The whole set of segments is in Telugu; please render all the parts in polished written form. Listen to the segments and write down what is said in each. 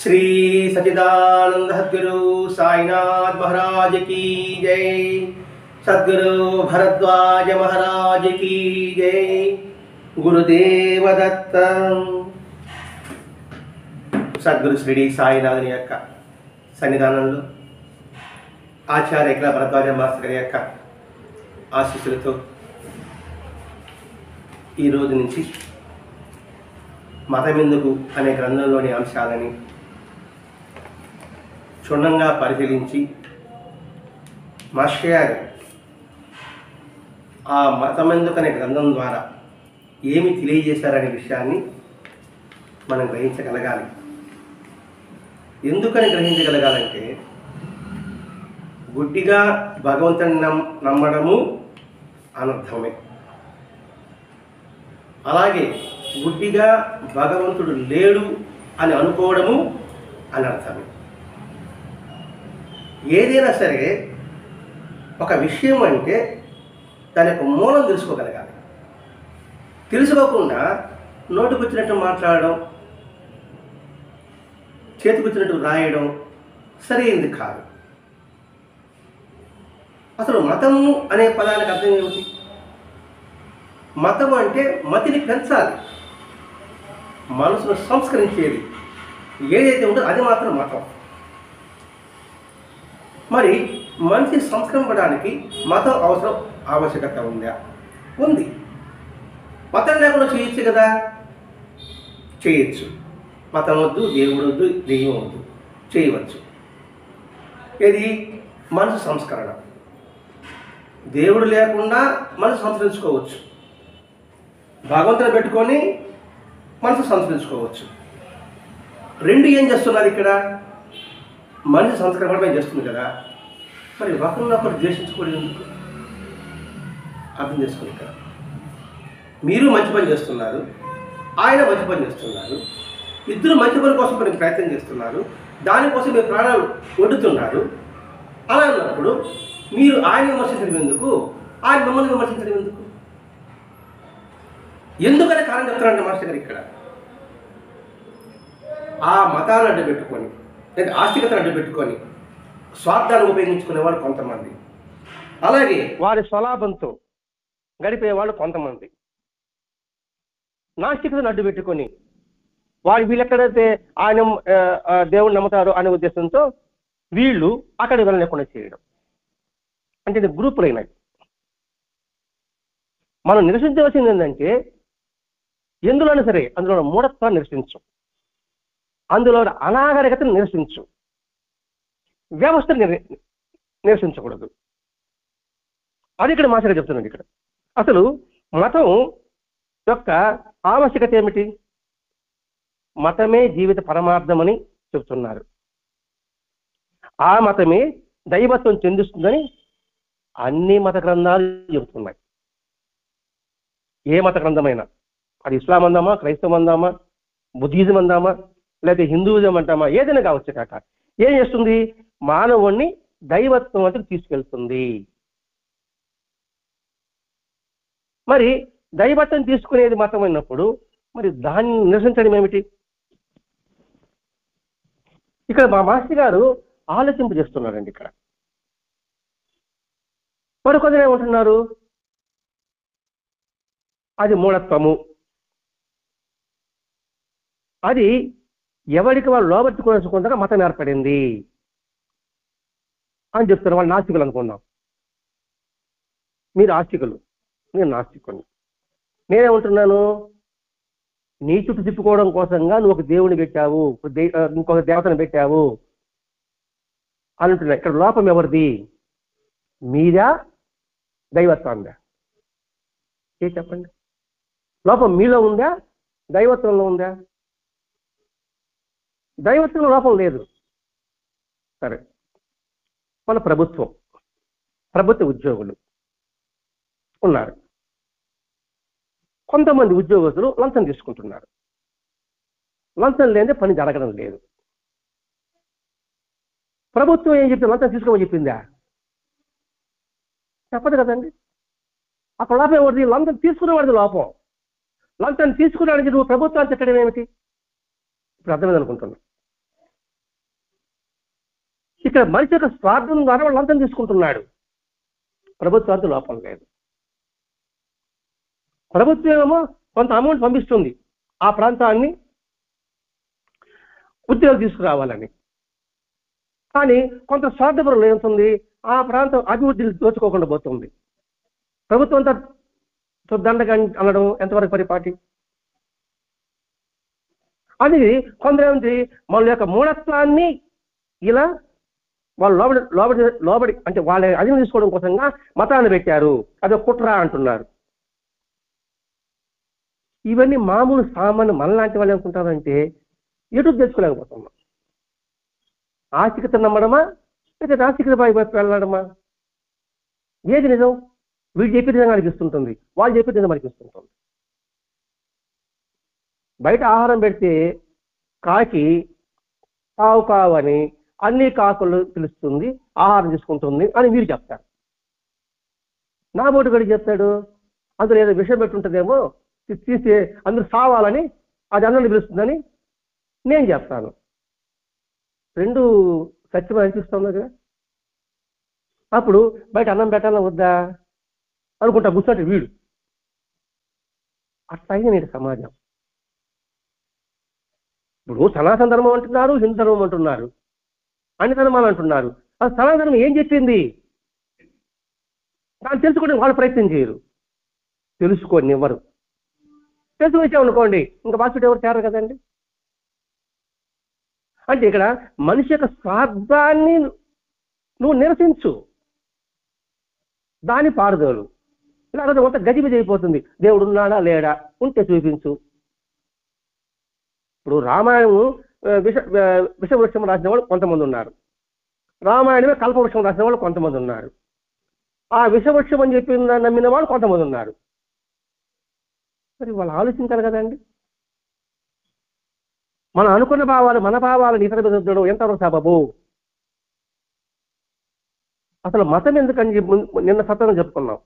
श्री सच्चिदानंद सद्गुरु साईनाथ महाराज की जय। सद्गुरु भरद्वाज महाराज की जय। गुरुदेव दत्त। సద్గురు శ్రీ సాయినాథుని యొక్క సన్నిధానంలో ఆచార్య ఎక్లా భరద్వాజ మాస్టర్ గారి యొక్క ఆశీస్సులతో ఈరోజు నుంచి మతమెందుకు అనే గ్రంథంలోని అంశాలని క్షుణ్ణంగా పరిశీలించి మాస్టర్ గారు ఆ మతమెందుకు అనే గ్రంథం ద్వారా ఏమి తెలియజేశారనే విషయాన్ని మనం గ్రహించగలగాలి. ఎందుకని గ్రహించగలగాలంటే గుడ్డిగా భగవంతుని నమ్మడము అనర్థమే, అలాగే గుడ్డిగా భగవంతుడు లేడు అని అనుకోవడము అనర్థమే. ఏదైనా సరే ఒక విషయం అంటే దాని యొక్క మూలం తెలుసుకోగలగాలి. తెలుసుకోకుండా నోటికొచ్చినట్టు మాట్లాడడం, చేతికొచ్చినట్టు రాయడం సరైనది కాదు. అసలు మతము అనే పదానికి అర్థం ఏమిటి? మతం అంటే మతిని పెంచాలి, మనసును సంస్కరించేది ఏదైతే ఉందో అది మాత్రం మతం. మరి మనిషి సంస్కరించడానికి మతం ఆవశ్యకత ఉందా? ఉంది. మతం లేకుండా చేయొచ్చు కదా, చేయొచ్చు. మతం వద్దు, దేవుడు వద్దు, దెయ్యం వద్దు, చేయవచ్చు. ఇది మనసు సంస్కరణ. దేవుడు లేకుండా మనసు సంస్కరించుకోవచ్చు, భగవంతుని పెట్టుకొని మనసు సంస్కరించుకోవచ్చు. రెండు ఏం చేస్తున్నారు ఇక్కడ? మనిషి సంస్కరణమే చేస్తుంది కదా. మరి ఒకరినొకరు ద్వేషించుకోవడం ఎందుకు? అర్థం చేసుకోండి. ఇక్కడ మీరు మంచి పని చేస్తున్నారు, ఆయన మంచి పని చేస్తున్నారు, ఇద్దరు మంచి పని కోసం కొన్ని ప్రయత్నం చేస్తున్నారు, దానికోసం మీరు ప్రాణాలు వడ్డుతున్నారు. అలా అన్నప్పుడు మీరు ఆయన విమర్శించడం ఎందుకు, ఆయన మిమ్మల్ని విమర్శించడం ఎందుకు? ఎందుకనే కారణం చెప్తారంటే మాస్టర్ గారు ఇక్కడ ఆ మతాన్ని అడ్డుపెట్టుకొని లేదా ఆస్తికతను అడ్డుపెట్టుకొని స్వార్థాన్ని ఉపయోగించుకునేవాళ్ళు కొంతమంది, అలాగే వారి స్వలాభంతో గడిపేవాళ్ళు కొంతమంది. నాస్తికతను అడ్డుపెట్టుకొని వీళ్ళెక్కడైతే ఆయన దేవుడు నమ్ముతారు అనే ఉద్దేశంతో వీళ్ళు అక్కడికి వెళ్ళలేకుండా చేయడం. అంటే ఇది గ్రూపులు అయినాయి. మనం నిరసించవలసింది ఏంటంటే ఎందులోనే సరే అందులో మూఢత్వాన్ని నిరసించు, అందులో అనాగరికతను నిరసించు, వ్యవస్థను నిరసించకూడదు. అది ఇక్కడ మాస్టర్ చెప్తున్నాడు. ఇక్కడ అసలు మతం యొక్క ఆవశ్యకత ఏమిటి? మతమే జీవిత పరమార్థమని చెబుతున్నారు. ఆ మతమే దైవత్వం చెందిస్తుందని అన్ని మత గ్రంథాలు చెబుతున్నాయి. ఏ మత గ్రంథమైనా, అది ఇస్లాం అందామా, క్రైస్తవం అందామా, బుద్ధిజం అందామా, లేకపోతే హిందూయిజం అంటామా, ఏదైనా కావచ్చు కాక ఏం చేస్తుంది? మానవుణ్ణి దైవత్వం అంటే తీసుకెళ్తుంది. మరి దైవత్వం తీసుకునేది మతం అయినప్పుడు మరి దాన్ని నిరసించడం ఏమిటి? ఇక్కడ మా మాస్టర్ గారు ఆలోచింపు చేస్తున్నారండి. ఇక్కడ కొందరు ఏమంటున్నారు, అది మూఢత్వము, అది ఎవరికి వాళ్ళు లోబెట్టుకోవడానికి మతం ఏర్పడింది అని చెప్తున్నారు. వాళ్ళు నాస్తికులు అనుకుందాం. మీరు ఆస్తికులు, నేను నాస్తికుని. నేనేమంటున్నాను, నీ చుట్టూ తిప్పుకోవడం కోసంగా నువ్వు ఒక దేవుని పెట్టావు, ఇంకొక దేవతను పెట్టావు అని అంటున్నా. ఇక్కడ లోపం ఎవరిది? మీరా, దైవత్వందా? ఏ చెప్పండి. లోపం మీలో ఉందా, దైవత్వంలో ఉందా? దైవత్వంలో లోపం లేదు. సరే, మన ప్రభుత్వ ఉద్యోగులు ఉన్నారు. కొంతమంది ఉద్యోగస్తులు లంచం తీసుకుంటున్నారు. లంచం లేదే పని జరగడం లేదు. ప్రభుత్వం ఏం చెప్తే లంచం తీసుకోమని చెప్పిందా? చెప్పదు కదండి. అక్కడ లోపం ఎవరిది? లంచం తీసుకునేవాడిది లోపం. లంచం తీసుకున్నాడని నువ్వు ప్రభుత్వాన్ని తిట్టడం ఏమిటి? ఇప్పుడు అర్థమైంది అనుకుంటున్నా. ఇక్కడ మనిషి యొక్క స్వార్థం ద్వారా వాళ్ళు లంచం తీసుకుంటున్నాడు. ప్రభుత్వానికి లోపం లేదు. ప్రభుత్వం ఏమో కొంత అమౌంట్ పంపిస్తుంది ఆ ప్రాంతాన్ని ఉద్యోగం తీసుకురావాలని. కానీ కొంత స్వార్థపరులు ఏమవుతుంది, ఆ ప్రాంతం అభివృద్ధిని దోచుకోకుండా పోతుంది. ప్రభుత్వం అంతా దండగా అనడం ఎంతవరకు పరిపాటి? అది కొందరేమిటి వాళ్ళ యొక్క మూఢత్వాన్ని ఇలా వాళ్ళు లోబడి అంటే వాళ్ళ అధీనం తీసుకోవడం కోసంగా మతాన్ని పెట్టారు, అదొక కుట్ర అంటున్నారు. ఇవన్నీ మామూలు సామాన్య మనలాంటి వాళ్ళు అనుకుంటారంటే ఎటు తెచ్చుకోలేకపోతున్నాం. ఆస్తికత నమ్మడమా లేదా నాస్తికత వైపు వెళ్ళడమా? ఏది నిజం? వీళ్ళు చెప్పే నిజంగా అనిపిస్తుంటుంది, వాళ్ళు చెప్పే నిజం అనిపిస్తుంటుంది. బయట ఆహారం పెడితే కాకి కావు కావు అని అన్ని కాకులు పిలుస్తుంది, ఆహారం తీసుకుంటుంది అని మీరు చెప్తారు. నా బోటు గడి చెప్తాడు అందులో ఏదో విషయం పెట్టుంటుందేమో తీసి అందరూ సావాలని అది అన్నం పిలుస్తుందని నేను చెప్తాను. రెండు సత్యం అనిపిస్తుంది కదా. అప్పుడు బయట అన్నం పెట్టాలా వద్దా అనుకుంటా కూర్చుంటే వీడు. అట్లా అయింది నేటి సమాజం. ఇప్పుడు సనాతన ధర్మం అంటున్నారు, హిందూ ధర్మం అంటున్నారు, అన్ని ధర్మాలు అంటున్నారు. అది సనాతన ధర్మం ఏం చెప్పింది దాన్ని తెలుసుకుని వాళ్ళు ప్రయత్నం చేయరు, తెలుసుకోండి ఎవరు. తెలుసుకొచ్చామనుకోండి ఇంకా బాస్కెట్ ఎవరు చేరరు కదండి. అంటే ఇక్కడ మనిషి యొక్క స్వార్థాన్ని నువ్వు నిరసించు, దాని పారుదోలు. లేకపోతే మొత్తం గజిబిజి అయిపోతుంది. దేవుడు ఉన్నాడా లేడా, ఉంటే చూపించు. ఇప్పుడు రామాయణం విషవృక్షం రాసిన వాళ్ళు కొంతమంది ఉన్నారు, రామాయణమే కల్పవృక్షం రాసిన వాళ్ళు కొంతమంది ఉన్నారు, ఆ విషవృక్షం అని చెప్పి నమ్మిన వాళ్ళు కొంతమంది ఉన్నారు. మరి వాళ్ళు ఆలోచించాలి కదండి. మనం అనుకున్న భావాలు మన భావాలను ఇతర విధులు ఎంతవరకు సబబు? అసలు మతం ఎందుకని నిన్న సత్వం చెప్పుకున్నాం.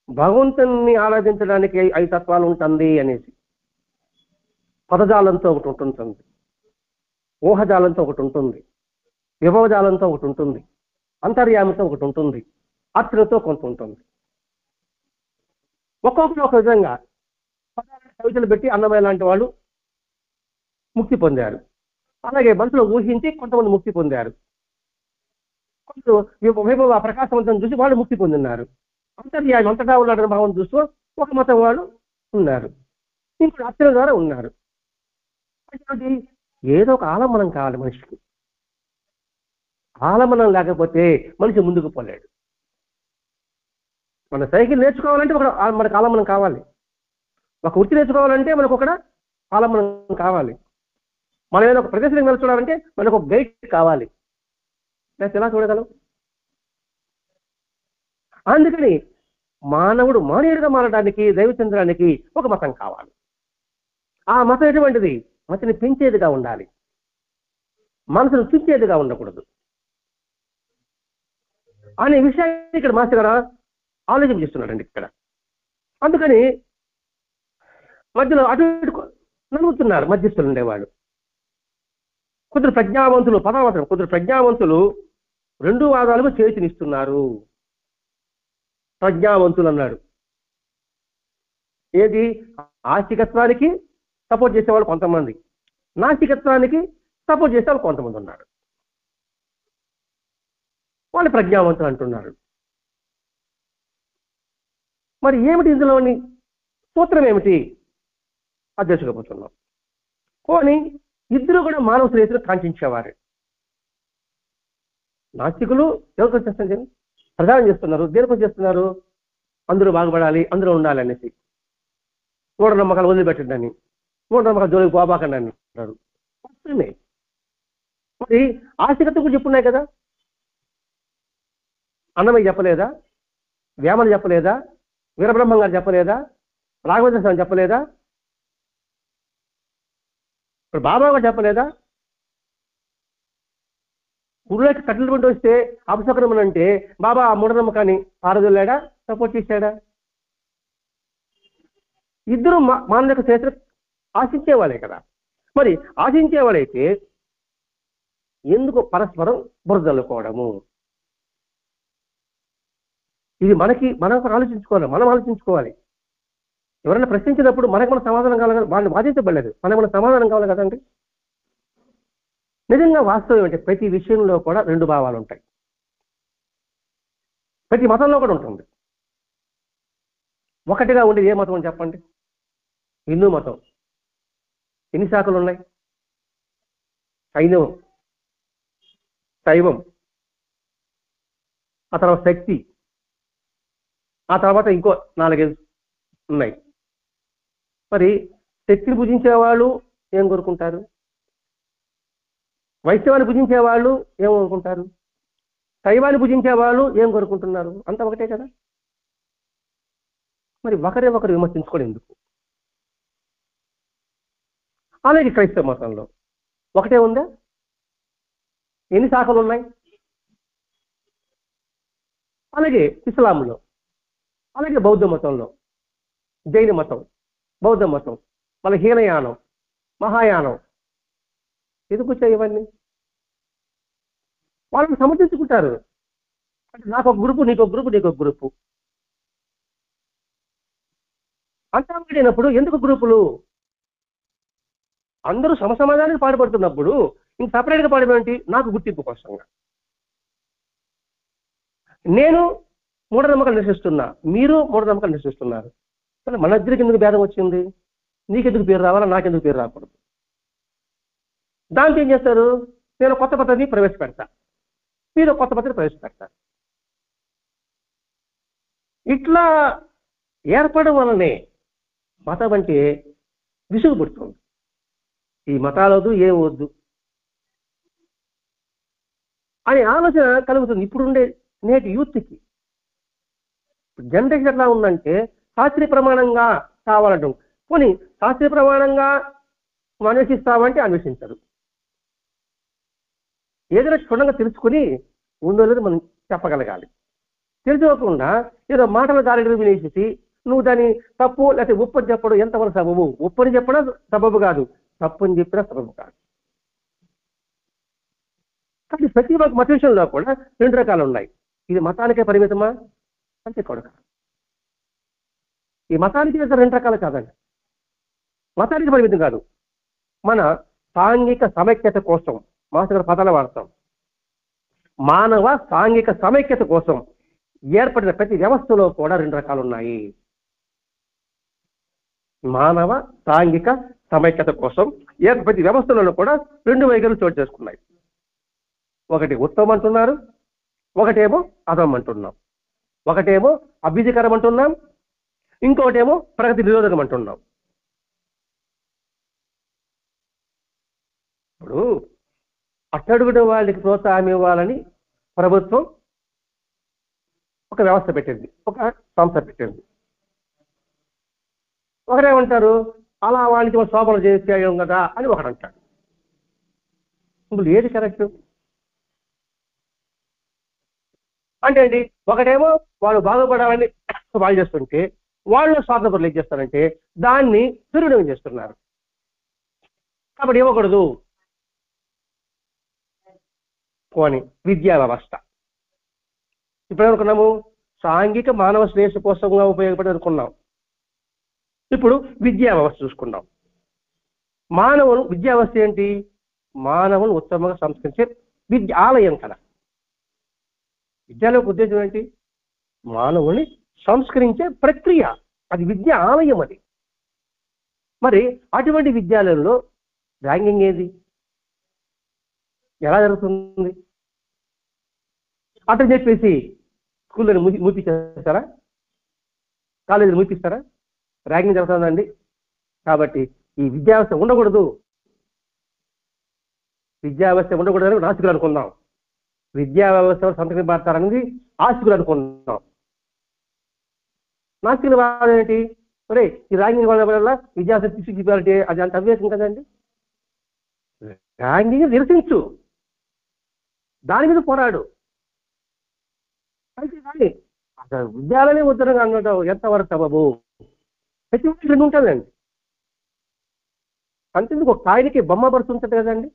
భగవంతుని ఆరాధించడానికి 5 తత్వాలు ఉంటుంది అనేసి. పదజాలంతో ఒకటి ఉంటుంది, ఊహజాలంతో ఒకటి ఉంటుంది, విభవజాలంతో ఒకటి ఉంటుంది, అంతర్యామితో ఒకటి ఉంటుంది, అర్చనతో కొంత ఉంటుంది. ఒక్కొక్కరు ఒక విధంగా కవితలు పెట్టి అన్నమయ్య లాంటి వాళ్ళు ముక్తి పొందారు. అలాగే మనసులో ఊహించి కొంతమంది ముక్తి పొందారు. కొందరు విభవ ప్రకాశవంతం చూసి వాళ్ళు ముక్తి పొందిన్నారు. అంతర్యామి అంతటా ఉన్నాడని భావం చూస్తూ ఒక మతం వాళ్ళు ఉన్నారు, ఇంకొక అర్చన ద్వారా ఉన్నారు. ఏదో ఒక ఆలంబనం కావాలి మనిషికి. ఆలంబనం లేకపోతే మనిషి ముందుకు పోలేడు. మన సైకిల్ నేర్చుకోవాలంటే మనకు ఆలంబనం కావాలి, ఒక వృత్తి నేర్చుకోవాలంటే మనకు ఒక ఆలంబనం కావాలి, మనం ఏదైనా ఒక ప్రదేశానికి వెళ్ళి చూడాలంటే మనకు ఒక గైడ్ కావాలి. లేకపోతే ఎలా చూడగలం? అందుకని మానవుడు మానవుడిగా మారడానికి దైవచంద్రానికి ఒక మతం కావాలి. ఆ మతం ఎటువంటిది? మతిని పెంచేదిగా ఉండాలి, మనసును చుంచేదిగా ఉండకూడదు అనే విషయాన్ని ఇక్కడ మాస్టర్ గారు ఆలోచించేస్తున్నాడండి ఇక్కడ. అందుకని మధ్యలో అటు ఇటు నలుగుతున్నారు మధ్యస్థులు ఉండేవాడు. కొందరు ప్రజ్ఞావంతులు, పదావసరం కొందరు ప్రజ్ఞావంతులు 2 వాదాలకు చేతినిస్తున్నారు. ప్రజ్ఞావంతులు అన్నాడు. ఏది? ఆస్తికత్వానికి సపోర్ట్ చేసేవాళ్ళు కొంతమంది, నాస్తికత్వానికి సపోర్ట్ చేసేవాళ్ళు కొంతమంది ఉన్నారు. వాళ్ళు ప్రజ్ఞావంతులు అంటున్నారు. మరి ఏమిటి ఇందులోని సూత్రం ఏమిటి? అది తెలుసుకోబోతున్నాం. పోనీ ఇద్దరు కూడా మానవ శ్రేయస్సును కాంక్షించేవారు. నాస్తికులు ఎవరికి చేస్తారు? ప్రధానం చేస్తున్నారు. దేనికోసం చేస్తున్నారు? అందరూ బాగుపడాలి, అందరూ ఉండాలి అనేసి. మూఢనమ్మకాలు వదిలిపెట్టండి అని, మూఢనమ్మకాలు జోలికి పోబాకండి అని అంటారు. మరి ఆస్తికత్వం కూడా చెప్పున్నాయి కదా. అన్నమయ్య చెప్పలేదా? వేమన చెప్పలేదా? వీరబ్రహ్మం గారు చెప్పలేదా? రాఘవేంద్ర స్వామి చెప్పలేదా? ఇప్పుడు బాబా గారు చెప్పలేదా? గురువులకి కట్టెలు పండి వస్తే అపశకరం అంటే బాబా ఆ మూఢనమ్మకాన్ని పారదొల్లాడా, సపోర్ట్ చేశాడా? ఇద్దరు మానవ యొక్క శ్రేష్ఠ ఆశించేవాళ్ళే కదా. మరి ఆశించేవాడైతే ఎందుకు పరస్పరం బురదలుకోవడము? ఇది మనం ఆలోచించుకోవాలి. ఎవరైనా ప్రశ్నించినప్పుడు మనకు మన సమాధానం కావాలి. వాళ్ళు వాదించబడలేదు, మనకు మన సమాధానం కావాలి కదండి. నిజంగా వాస్తవం ఏంటంటే ప్రతి విషయంలో కూడా రెండు భావాలు ఉంటాయి. ప్రతి మతంలో కూడా ఉంటుంది. ఒకటిగా ఉండేది ఏ మతం అని చెప్పండి? హిందూ మతం. ఎన్ని శాఖలు ఉన్నాయి? హైందవం, శైవం, ఆ తర్వాత శక్తి, ఆ తర్వాత ఇంకో 4-5 ఉన్నాయి. మరి శక్తిని పూజించే వాళ్ళు ఏం కోరుకుంటారు? వైష్ణవాన్ని పూజించే వాళ్ళు ఏం కోరుకుంటారు? శైవాన్ని పూజించే వాళ్ళు ఏం కోరుకుంటున్నారు? అంతా ఒకటే కదా. మరి ఒకరు విమర్శించుకోవడం ఎందుకు? అలాగే క్రైస్తవ మతంలో ఒకటే ఉందా? ఎన్ని శాఖలు ఉన్నాయి? అలాగే ఇస్లాంలో, అలాగే బౌద్ధ మతంలో, జైన మతం, బౌద్ధ మతం, మళ్ళీ హీనయానం, మహాయానం, ఎందుకు వచ్చాయి ఇవన్నీ? వాళ్ళని సమర్థించుకుంటారు. అంటే నాకు ఒక గ్రూపు, నీకు ఒక గ్రూపు, నీకు ఒక గ్రూపు అంతా పడినప్పుడు ఎందుకు గ్రూపులు? అందరూ సమసమాజానికి పాటుపడుతున్నప్పుడు ఇంక సపరేట్గా పాడమేంటి? నాకు గుర్తింపు కోసంగా. నేను మూఢనమ్మకాలు నిరసిస్తున్నా, మీరు మూఢనమ్మకాలు నిరసిస్తున్నారు. కానీ మన ఇద్దరికి ఎందుకు భేదం వచ్చింది? నీకెందుకు పేరు రావాలా, నాకెందుకు పేరు రాకూడదు? దాంతో ఏం చేస్తారు? నేను కొత్త పద్ధతిని ప్రవేశపెడతా, మీరు కొత్త పద్ధతిని ప్రవేశపెడతారు. ఇట్లా ఏర్పడడం వల్లనే మతం అంటే విసుగు పుడుతుంది. ఈ మతాలొద్దు, ఏం వద్దు అనే ఆలోచన కలుగుతుంది ఇప్పుడుండే నేటి యూత్కి. జనరేషన్ ఎట్లా ఉందంటే శాస్త్రీయ ప్రమాణంగా కావాలంటాం. పోనీ శాస్త్రీయ ప్రమాణంగా అన్వేషిస్తామంటే అన్వేషించరు. ఏదైనా క్షుణ్ణంగా తెలుసుకుని ఉందో లేదో మనం చెప్పగలగాలి. తెలుసుకోకుండా ఏదో మాటల దారిని వినేసి నువ్వు దాన్ని తప్పు లేకపోతే ఉప్పు అని చెప్పడం ఎంతవరకు సబబు? ఉప్పు అని చెప్పడం సబబు కాదు, తప్పు అని చెప్పినా సబబు కాదు. కానీ ప్రతి ఒక్క మత విషయంలో కూడా 2 రకాలు ఉన్నాయి. ఇది మతానికే పరిమితమా అంటే కూడా కాదు. ఈ మతానికి 2 రకాలు కాదండి. మతానికి పరిమితం కాదు. మన సాంఘిక సమైక్యత కోసం మాస్టర్ పదాలు వాడతాం. మానవ సాంఘిక సమైక్యత కోసం ఏర్పడిన ప్రతి వ్యవస్థలో కూడా 2 రకాలు ఉన్నాయి. మానవ సాంఘిక సమైక్యత కోసం ప్రతి వ్యవస్థలలో కూడా 2 వైఖరులు చోటు చేసుకున్నాయి. ఒకటి ఉత్తమం అంటున్నారు, ఒకటేమో అధమం అంటున్నాం. ఒకటేమో అభ్యుదయకరం అంటున్నాం, ఇంకోటేమో ప్రగతి నిరోధకం అంటున్నాం. ఇప్పుడు అట్టడుగున వాళ్ళకి ప్రోత్సాహం ఇవ్వాలని ప్రభుత్వం ఒక వ్యవస్థ పెట్టింది, ఒక సంస్థ పెట్టింది. ఒకరేమంటారు, అలా వాళ్ళకి శోభలు చేసేయం కదా అని ఒకడంటాడు. ఇప్పుడు ఏది కరెక్ట్ అంటే అండి, ఒకటేమో వాళ్ళు బాగుపడాలని వాళ్ళు చేస్తుంటే వాళ్ళు స్వార్థపరులు ఏం చేస్తారంటే దాన్ని దుర్వినియోగం చేస్తున్నారు. కాబట్టి ఇవ్వకూడదు. పోనీ విద్యా వ్యవస్థ ఇప్పుడు అనుకున్నాము సాంఘిక మానవ శ్రేయస్సు కోసంగా ఉపయోగపడి అనుకున్నాం. ఇప్పుడు విద్యా వ్యవస్థ చూసుకున్నాం. విద్యా వ్యవస్థ ఏంటి? మానవులు ఉత్తమంగా సంస్కరించే విద్య ఆలయం కదా. విద్యాలయ ఉద్దేశం ఏంటి? మానవుని సంస్కరించే ప్రక్రియ, అది విద్యా ఆలయం. అది మరి అటువంటి విద్యాలయంలో ర్యాంకింగ్ ఏది? ఎలా జరుగుతుంది? అట్లా చెప్పేసి స్కూళ్ళని మూపిస్తారా, కాలేజీలు మూపిస్తారా? ర్యాంకింగ్ జరుగుతుందండి. కాబట్టి ఈ విద్యా వ్యవస్థ ఉండకూడదు, విద్యా వ్యవస్థ ఉండకూడదని నాస్తికులు అనుకుందాం. విద్యా వ్యవస్థ సంతకం పడతారనేది ఆస్తికులు అనుకుందాం. నాస్తికుల వాదం ఏంటి? సరే, ఈ ర్యాంకింగ్ వల్ల విద్యార్థి తీసుకుంటే అది అంత అవివేకం కదండి. ర్యాంకింగ్ నిరసించు, దాని మీద పోరాడు. అయితే కానీ అసలు విద్యాలయమే ఉద్ధరణగా అనడం ఎంతవరకు సబబు? ప్రతి ఒక్కటి 2 ఉంటుందండి. అంతేందుకు ఒక కాయనికి బొమ్మ పడుతుంటది కదండి.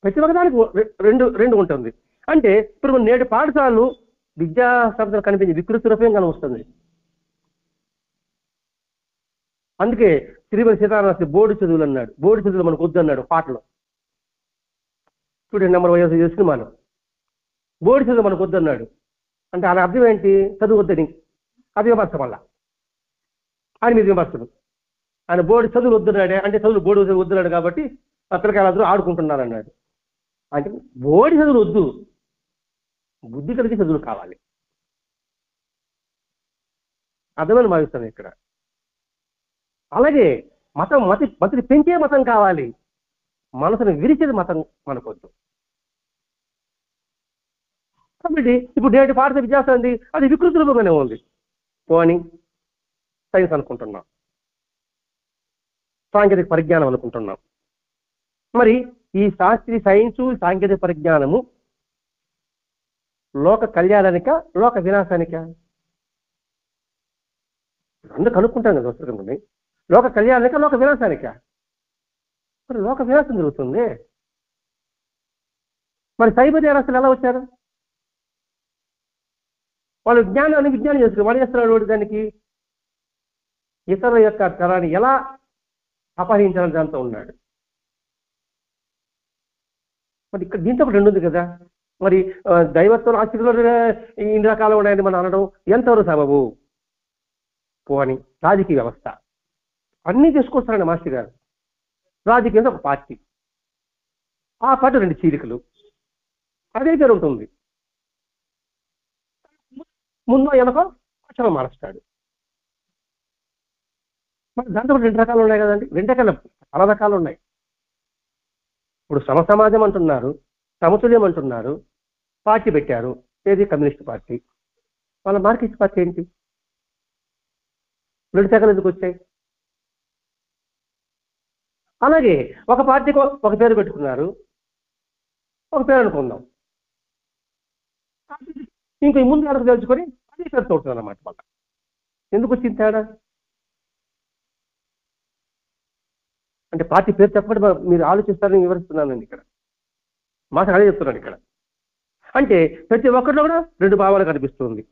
ప్రతి ఒక్కదానికి రెండు రెండు ఉంటుంది. అంటే ఇప్పుడు నేటి పాఠశాలలు విద్యా సంస్థలు కనిపించే వికృతి రూపంగా వస్తుంది. అందుకే శ్రీమతి సీతారామశాస్త్రి బోర్డు చదువులు అన్నాడు. బోర్డు చదువులు మనకు వద్దు అన్నాడు పాటలో. స్టూడెంట్ నెంబర్ 50 సినిమాలో బోర్డు చదువు మనకు వద్దు అన్నాడు. అంటే ఆయన అర్థం ఏంటి? చదువు వద్దని. అది విమర్శ వల్ల ఆయన మీద విమర్శలు. ఆయన బోర్డు చదువులు వద్దున్నాడే అంటే చదువులు బోర్డు చదువు వద్దున్నాడు కాబట్టి పిల్లకాయలందరూ ఆడుకుంటున్నారు అన్నాడు. అంటే బోర్డు చదువులు వద్దు, బుద్ధి కలిగి చదువులు కావాలి. అర్థమని భావిస్తాను ఇక్కడ. అలాగే మతం మతిని పెంచే మతం కావాలి, మనసును విరిచేది మతం మనకొద్దు. కాబట్టి ఇప్పుడు నేటి పాఠశాల విద్యాసంది అది వికృతి రూపంగానే ఉంది. పోని సైన్స్ అనుకుంటున్నాం, సాంకేతిక పరిజ్ఞానం అనుకుంటున్నాం. మరి ఈ శాస్త్రీయ సైన్సు సాంకేతిక పరిజ్ఞానము లోక కళ్యాణానిక లోక వినాశానిక? అందరూ కనుక్కుంటాను కదా వస్తుంది. లోక కళ్యాణానిక లోక వినాశానిక? మరి లోక వినాశం జరుగుతుంది. మరి సైబర్ నేరస్తులు ఎలా వచ్చారు? వాళ్ళు విజ్ఞానం చేసుకుని వాళ్ళు చేస్తున్నారు. దానికి ఇతరుల యొక్క తరాన్ని ఎలా అపహరించాలని దాంతో ఉన్నాడు. మరి ఇక్కడ దీంతో ఒకటి రెండు ఉంది కదా. మరి దైవత్వం ఆశ్చర్యంలో ఇన్ని రకాలు ఉన్నాయని మనం అనడం ఎంతవరకు సబబు? పోని రాజకీయ వ్యవస్థ అన్నీ చేసుకొస్తారండి మాస్టర్ గారు. రాజకీయంలో ఒక పార్టీ, ఆ పార్టీ 2 చీలికలు, అదే జరుగుతుంది. ముందో వెనకో పక్షం మారుస్తాడు. మరి దాంట్లో 2 రకాలు ఉన్నాయి కదండి. 2 రకాల చాలా రకాలు ఉన్నాయి. ఇప్పుడు సమాజం అంటున్నారు, సమతుల్యం అంటున్నారు, పార్టీ పెట్టారు. ఏది? Communist party. వాళ్ళ మార్కెట్ పార్టీ ఏంటి? 2 శాఖలు ఎందుకు వచ్చాయి? అలాగే ఒక పార్టీకి ఒక పేరు పెట్టుకున్నారు, ఒక పేరు అనుకుందాం. ఇంక ముందు వెనక తెలుసుకొని అదే పేరు తోడుతుంది అన్నమాట. వాళ్ళ ఎందుకు వచ్చింది తేడా? అంటే పార్టీ పేరు చెప్పండి, మీరు ఆలోచిస్తారని వివరిస్తున్నానండి ఇక్కడ. మాట అదే చెప్తున్నాను ఇక్కడ. అంటే ప్రతి ఒక్కరిలో కూడా 2 భావాలు కనిపిస్తుంది.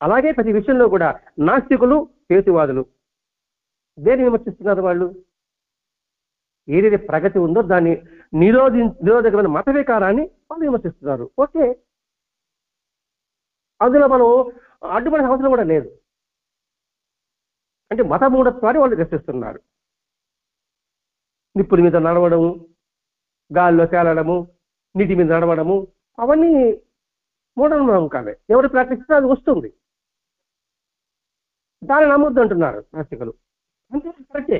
అలాగే ప్రతి విషయంలో కూడా నాస్తికులు, హేతువాదులు దేన్ని విమర్శిస్తున్నారు? వాళ్ళు ఏదైతే ప్రగతి ఉందో దాన్ని నిరోధకమైన మత వికారాన్ని వాళ్ళు విమర్శిస్తున్నారు. ఓకే, అందులో మనం అడ్డుపడే అవసరం కూడా లేదు. అంటే మత మూఢత్వాన్ని వాళ్ళు రక్షిస్తున్నారు. నిప్పుల మీద నడవడము, గాల్లో తేలడము, నీటి మీద నడవడము, అవన్నీ మూఢనమ్మకం కాదే. ఎవరు ప్రాక్టీస్ అది వస్తుంది, దాన్ని నమ్మొద్దు అంటున్నారు నాస్తికులు. అంతే, కరెక్టే.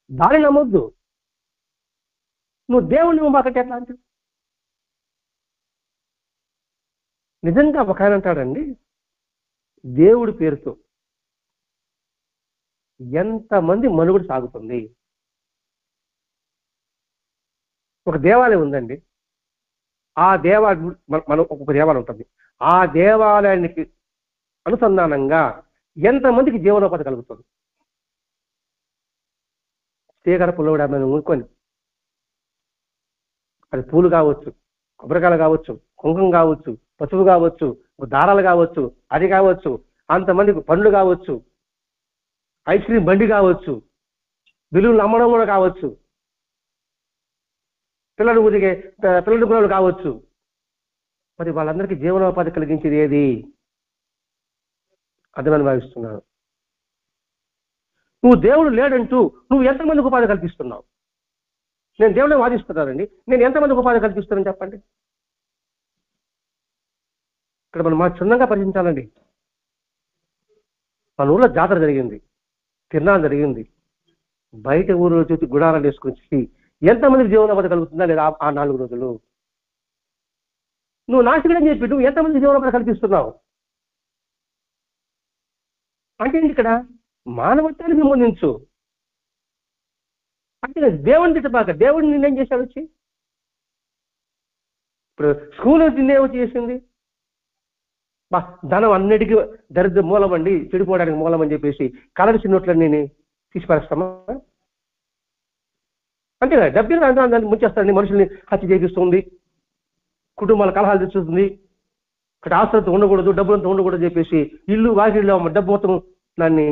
దాన్ని నమ్మొద్దు. నువ్వు దేవుణ్ణి మాకంటే ఎట్లా అంటే? నిజంగా ఒక ఆయన అంటాడండి, దేవుడి పేరుతో ఎంతమంది మనుగడ సాగుతుంది. ఒక దేవాలయం ఉందండి, ఆ దేవాలయం మనం ఒక దేవాలయం ఉంటుంది, ఆ దేవాలయానికి అనుసంధానంగా ఎంతమందికి జీవనోపాధి కలుగుతుంది. శ్రీకర పుల్లవుడు ఆమెను ఊరుకొని, అది పూలు కావచ్చు, కొబ్బరికాయలు కావచ్చు, కుంకుమ కావచ్చు, పసుపు కావచ్చు, దారాలు కావచ్చు, అది కావచ్చు, అంతమందికి పండ్లు కావచ్చు, ఐస్ క్రీమ్ బండి కావచ్చు, బిల్లులు అమ్మడం కూడా కావచ్చు, పిల్లలు పిల్లలు కావచ్చు. మరి వాళ్ళందరికీ జీవనోపాధి కలిగించేది ఏది? అర్థమని భావిస్తున్నాను. నువ్వు దేవుడు లేడంటూ నువ్వు ఎంతమందికి ఉపాధి కల్పిస్తున్నావు? నేను దేవుడే వాదిస్తున్నానండి, నేను ఎంతమందికి ఉపాధి కల్పిస్తున్నాను చెప్పండి. ఇక్కడ మనం క్షుణ్ణంగా పరిశీలించాలండి. మన ఊళ్ళో జాతర జరిగింది, తిరునాళ్ళు జరిగింది, బయట ఊరు చూసి గుడారాలు వేసుకొచ్చి ఎంతమందికి జీవనోపాధి కలుగుతుందా లేదా ఆ 4 రోజులు? నువ్వు నాస్తికుడని చెప్పి నువ్వు ఎంతమందికి జీవనోపాధి కల్పిస్తున్నావు అంటే ఇక్కడ మానవత్వాన్ని విమోచించు. అంటే దేవుని తిట్టబాక, దేవుడిని నిన్నేం చేశాడు వచ్చి? ఇప్పుడు స్కూల్ నిన్నేమో చేసింది, ధనం అన్నిటికీ దరిద్ర మూలం అండి, చెడిపోవడానికి మూలం అని చెప్పేసి కలర్ చిన్నట్లన్నీ తీసిపరుస్తామా? అంతే కదా, డబ్బు దాన్ని ముంచేస్తారండి, మనుషుల్ని హత్య చేపిస్తుంది, కుటుంబాల కలహాలు తెచ్చుతుంది, ఇక్కడ ఆస్తులతో ఉండకూడదు, డబ్బులంతా ఉండకూడదు చెప్పేసి ఇల్లు వాకిల్లో డబ్బు మొత్తం దాన్ని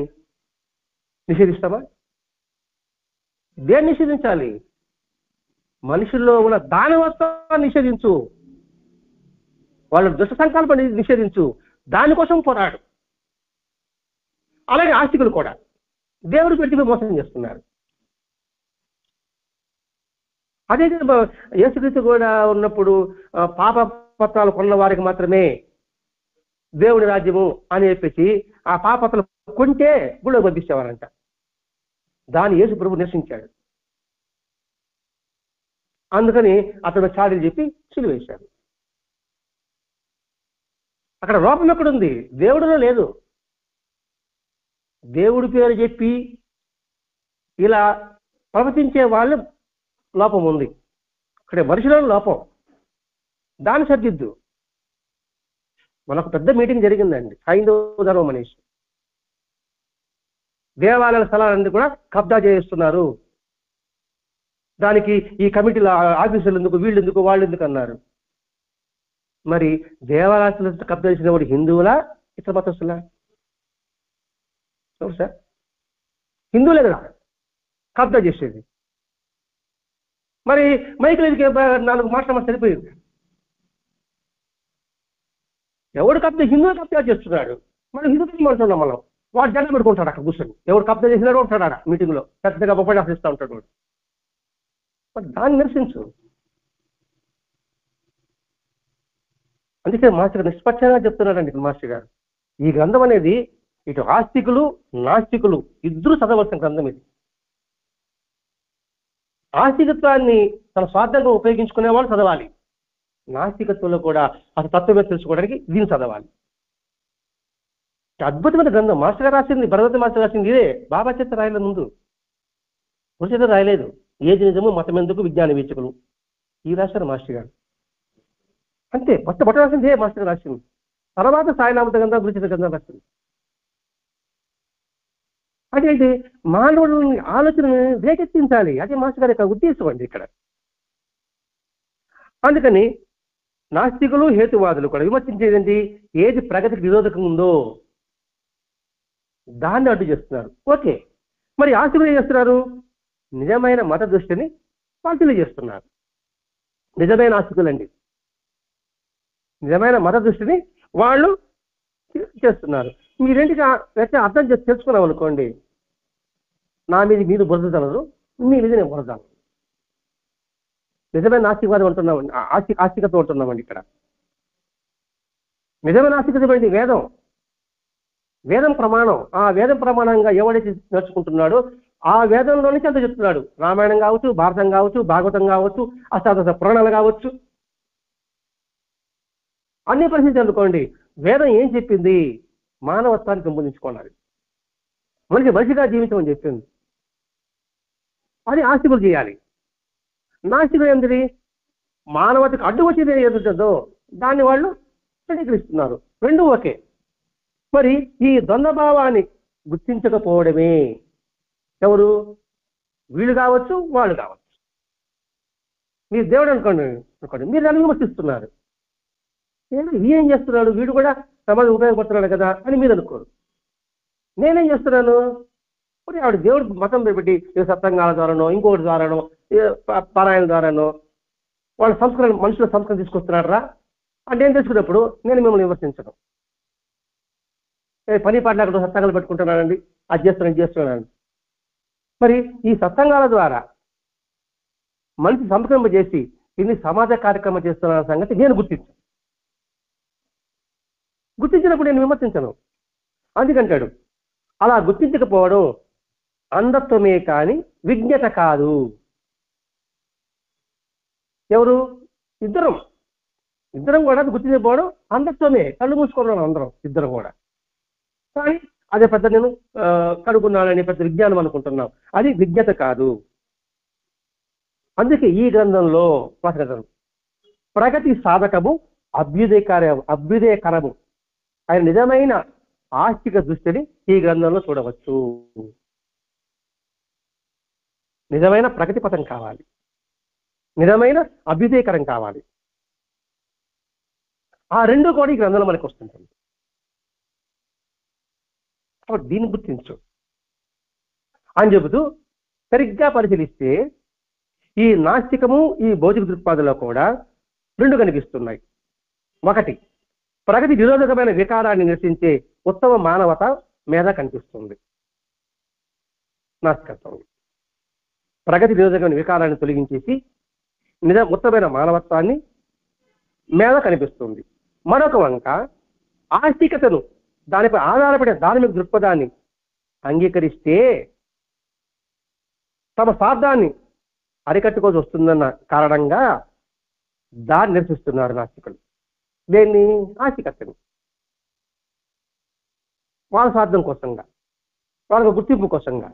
నిషేధిస్తామా? దేన్ని నిషేధించాలి? మనుషుల్లో ఉన్న దానవత్వాన్ని నిషేధించు, వాళ్ళ దుష్ట సంకల్పాన్ని నిషేధించు, దానికోసం పోరాడు. అలాగే ఆస్తికులు కూడా దేవుడు పెట్టి మోసం చేస్తున్నారు. అదే యేసుక్రీస్తు కూడా ఉన్నప్పుడు పాప పత్రాలు కొన్న వారికి మాత్రమే దేవుడి రాజ్యము అని చెప్పేసి ఆ పాపత్రాలు కొంటే గుళ్ళో పంపించేవారంట. దాన్ని యేసు ప్రభు నిరసించాడు. అందుకని అతను చాడీలు చెప్పి సిలువేశాడు. అక్కడ లోపం ఎక్కడుంది? దేవుడిలో లేదు. దేవుడి పేరు చెప్పి ఇలా ప్రవచించే వాళ్ళు లోపం ఉంది, అక్కడ మనుషుల లోపం. దాన్ని సర్దిద్దు. మనకు పెద్ద మీటింగ్ జరిగిందండి హైందవ ధర్మం అనేసి. దేవాలయాల స్థలాలన్నీ కూడా కబ్జా చేస్తున్నారు, దానికి ఈ కమిటీల ఆఫీసులు ఎందుకు, వీళ్ళు ఎందుకు, వాళ్ళు ఎందుకు అన్నారు. మరి దేవాలయాలు కబ్జా చేసిన వాడు హిందువులా ఇతర మతస్థులా? ఎవరు సార్? హిందువులే కదా కబ్జా చేసేది. మరి మైకులకి 4 మాటలు సరిపోయింది. ఎవడు కబ్జా, హిందువులు కబ్జా చేస్తున్నాడు, మనం హిందువులు అంటున్నాం. మనం వాడు జెండా పెట్టుకుంటాడు అక్కడ కూర్చొని, ఎవడు కబ్జా చేసినాడు ఉంటాడు ఆడ మీటింగ్లో పెద్దగా ఉపన్యాసం ఇస్తూ ఉంటాడు వాడు. మరి దాన్ని నిరసించు. అందుకే మాస్టర్ గారు నిష్పక్షంగా చెప్తున్నారండి మాస్టర్ గారు, ఈ గ్రంథం అనేది ఇటు ఆస్తికులు నాస్తికులు ఇద్దరు చదవలసిన గ్రంథం ఇది. ఆస్తికత్వాన్ని తన స్వార్థంగా ఉపయోగించుకునే వాళ్ళు చదవాలి, నాస్తికత్వంలో కూడా అసలు తత్వమే తెలుసుకోవడానికి దీన్ని చదవాలి. అద్భుతమైన గ్రంథం మాస్టర్ గారు రాసింది, భరద్వాజ మాస్టర్ రాసింది ఇదే. బాబా చేత రాయలేదు, ముందు గురు చేత రాయలేదు. ఏది నిజము మతం ఎందుకు విజ్ఞాన వీక్షకులు ఈ రాశారు మాస్టర్ గారు. అంతే, బొట్ట రాసింది ఏ మాస్టర్ గారు రాసింది. తర్వాత సాయినామత గ్రంథం, గురు చేత గ్రంథం రాసింది. అదేంటి మానవుడిని ఆలోచనను రేకెత్తించాలి, అదే మాస్టర్ గారి యొక్క ఉద్దేశం అండి ఇక్కడ. అందుకని నాస్తికులు హేతువాదులు కూడా విమర్శించేదండి, ఏది ప్రగతికి విరోధకం ఉందో దాన్ని అడ్డు చేస్తున్నారు. ఓకే, మరి ఆస్తికులు ఏం చేస్తున్నారు? నిజమైన మత దృష్టిని వాళ్ళు తెలియజేస్తున్నారు. నిజమైన ఆస్తికులండి నిజమైన మత దృష్టిని వాళ్ళు చేస్తున్నారు. మీరేంటికి అర్థం చేసి తెలుసుకున్నాం అనుకోండి, నా మీద మీరు బురదలరు, మీ మీద నేను బురదాను. నిజమైన ఆస్తికవాదం అంటున్నామండి, ఆస్తికత్వం అంటున్నామండి ఇక్కడ. నిజమైన ఆస్తికత ఏంటి? వేదం. వేదం ప్రమాణం. ఆ వేదం ప్రమాణంగా ఎవడైతే నేర్చుకుంటున్నాడో ఆ వేదంలో నుంచి అంత చెప్తున్నాడు. రామాయణం కావచ్చు, భారతం కావచ్చు, భాగవతం కావచ్చు, అష్టాదశ పురాణాలు కావచ్చు, అన్ని పరిస్థితులు అనుకోండి. వేదం ఏం చెప్పింది? మానవత్వాన్ని పెంపొందించుకోవాలి, మనిషిగా జీవించమని చెప్పింది. అది ఆస్తికులు చేయాలి. నాస్తికులు ఏంటిది? మానవతకు అడ్డు వచ్చేది ఏదుంటుందో దాన్ని వాళ్ళు స్వీకరిస్తున్నారు. రెండు ఒకే. మరి ఈ ద్వంద్వభావాన్ని గుర్తించకపోవడమే. ఎవరు? వీళ్ళు కావచ్చు, వాళ్ళు కావచ్చు. మీరు దేవుడు అనుకోండి, మీరు దాన్ని విమర్శిస్తున్నారు. ఏం చేస్తున్నాడు, వీడు కూడా సమాజం ఉపయోగపడుతున్నాడు కదా అని మీరు అనుకోరు. నేనేం చేస్తున్నాను, ఆవిడ దేవుడు మతం పెట్టి సత్సంగాల ద్వారానో ఇంకొకటి ద్వారానో పారాయణ ద్వారానో వాళ్ళ సంస్కరణ, మనుషుల సంస్కరణ తీసుకొస్తున్నాడు రా అంటే ఏం తెలుసుకున్నప్పుడు నేను మిమ్మల్ని విమర్శించడం. పని పాటలు అక్కడ సత్సంగాలు పెట్టుకుంటున్నానండి, అది చేస్తున్నానండి. మరి ఈ సత్సంగాల ద్వారా మనిషి సంస్కరణ చేసి ఇన్ని సమాజ కార్యక్రమం చేస్తున్న సంగతి నేను గుర్తించినప్పుడు నేను విమర్శించను. అందుకంటాడు, అలా గుర్తించకపోవడం అంధత్వమే కానీ విజ్ఞత కాదు. ఎవరు? ఇద్దరం కూడా గుర్తించకపోవడం అంధత్వమే. కళ్ళు మూసుకోవడం ఇద్దరం కూడా. కానీ అదే పెద్ద నేను కనుక్కున్నానని పెద్ద విజ్ఞానం అనుకుంటున్నాం, అది విజ్ఞత కాదు. అందుకే ఈ గ్రంథంలో ప్రగతి సాధకము అభ్యుదయకరము ఆయన నిజమైన ఆస్తిక దృష్టిని ఈ గ్రంథంలో చూడవచ్చు. నిజమైన ప్రగతి పథం కావాలి, నిజమైన అభ్యుదయకరం కావాలి. ఆ రెండు కూడా ఈ గ్రంథంలో మనకు వస్తుంటుంది. కాబట్టి దీన్ని గుర్తించు అని చెబుతూ సరిగ్గా పరిశీలిస్తే ఈ నాస్తికము, ఈ భౌతిక దృక్పథంలో కూడా రెండు కనిపిస్తున్నాయి. ఒకటి, ప్రగతి నిరోధకమైన వికారాన్ని నిరసించే ఉత్తమ మానవత మీద కనిపిస్తుంది నాస్తికత్వం. ప్రగతి నిరోధకమైన వికారాన్ని తొలగించేసి ఉత్తమైన మానవత్వాన్ని మీద కనిపిస్తుంది. మరొక వంక ఆస్తికతను, దానిపై ఆధారపడే ధార్మిక దృక్పథాన్ని అంగీకరిస్తే తమ స్వార్థాన్ని అరికట్టుకోవాల్సి వస్తుందన్న కారణంగా దాన్ని నిరసిస్తున్నారు నాస్తికులు. దేన్ని? ఆస్తికతని. వాళ్ళ స్వార్థం కోసంగా, వాళ్ళకు గుర్తింపు కోసంగా.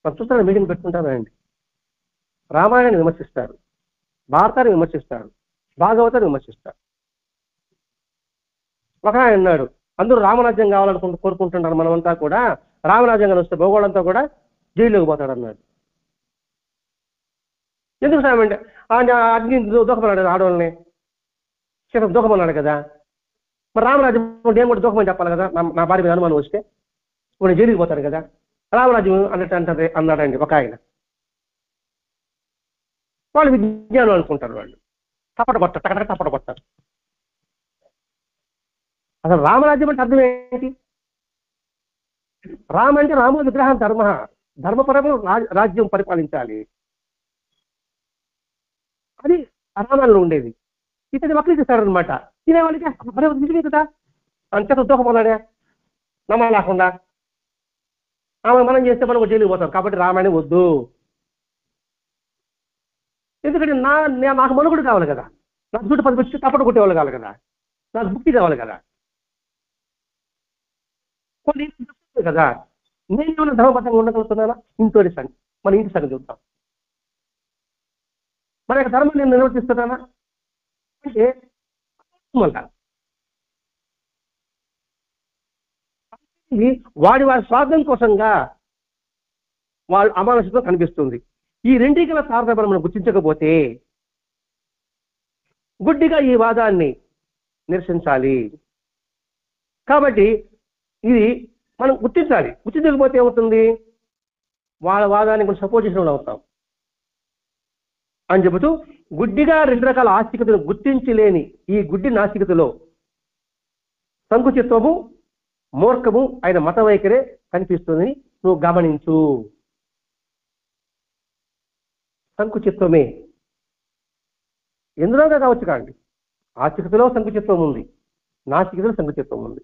చూస్తాను, మీటింగ్ పెట్టుకుంటానండి. రామాయణాన్ని విమర్శిస్తారు, భారతాన్ని విమర్శిస్తారు, భాగవతాన్ని విమర్శిస్తారు. ఒక ఆయన అన్నాడు, అందరూ రామరాజ్యం కోరుకుంటున్నారు, మనమంతా కూడా రామరాజ్యంగా వస్తే భూగోళంతా కూడా జైల్లోకి పోతాడు అన్నాడు. ఎందుకు సాయం అంటే అగ్ని దూకమన్నాడు, ఆడవాళ్ళని సీత దూకమన్నాడు కదా, మరి రామరాజ్యం నేను కూడా దూకమని చెప్పాలి కదా, నా భార్య మీద అనుమానం వస్తే ఇప్పుడు జైలుకి పోతాడు కదా, రామరాజ్యం అన్నట్టు అన్నాడండి ఒక ఆయన. వాళ్ళు విజ్ఞానం అనుకుంటారు, వాళ్ళు తప్పట కొట్టారు. అసలు రామరాజ్యం అంటే అర్థం ఏంటి? రామ అంటే రామ విగ్రహం, ధర్మపరమైన రాజ్యం పరిపాలించాలి, అది రామాయణంలో ఉండేది. ఇతని వక్రీకరిస్తారనమాట. తినేవాళ్ళకి నిజమే కదా, అంత ఉద్యోగపోనాడే నమ్మ లేకుండా ఆమె మనం చేస్తే మనం జైలుకి పోతాం, కాబట్టి రామాయణం వద్దు. ఎందుకంటే నాకు మనుగుడు కావాలి కదా, నాకు చుట్టూ 10 వచ్చి తప్పట కొట్టేవాళ్ళు కావాలి కదా, నాకు బుక్తి కావాలి కదా, కొన్ని కదా. నేను ఏమైనా ధర్మబద్ధంగా ఉండగలుగుతున్నానా? ఇంతోటి సంగతి, మన ఇంటి సంగతి చూద్దాం. మన యొక్క ధర్మం నేను నిర్వర్తిస్తున్నానా అంటే మళ్ళా వాడి స్వార్థం కోసంగా వాళ్ళు అమానుషంగా కనిపిస్తుంది. ఈ రెండికల తారతమ్యం మనం గుర్తించకపోతే గుడ్డిగా ఈ వాదాన్ని నిరసించాలి. కాబట్టి ఇది మనం గుర్తించాలి. గుర్తించకపోతే ఏమవుతుంది? వాళ్ళ వాదాన్ని మనం సపోర్ట్ చేసిన అవుతాం అని చెబుతూ గుడ్డిగా 2 రకాల ఆస్తికతను గుర్తించలేని ఈ గుడ్డి నాస్తికతలో సంకుచిత్వము, మూర్ఖము అయిన మత వైఖరే కనిపిస్తుందని నువ్వు గమనించు. సంకుచిత్వమే ఎందులోగా కావచ్చు కాండి. ఆస్తికతలో సంకుచిత్వం ఉంది, నాస్తికతలో సంకుచిత్వం ఉంది.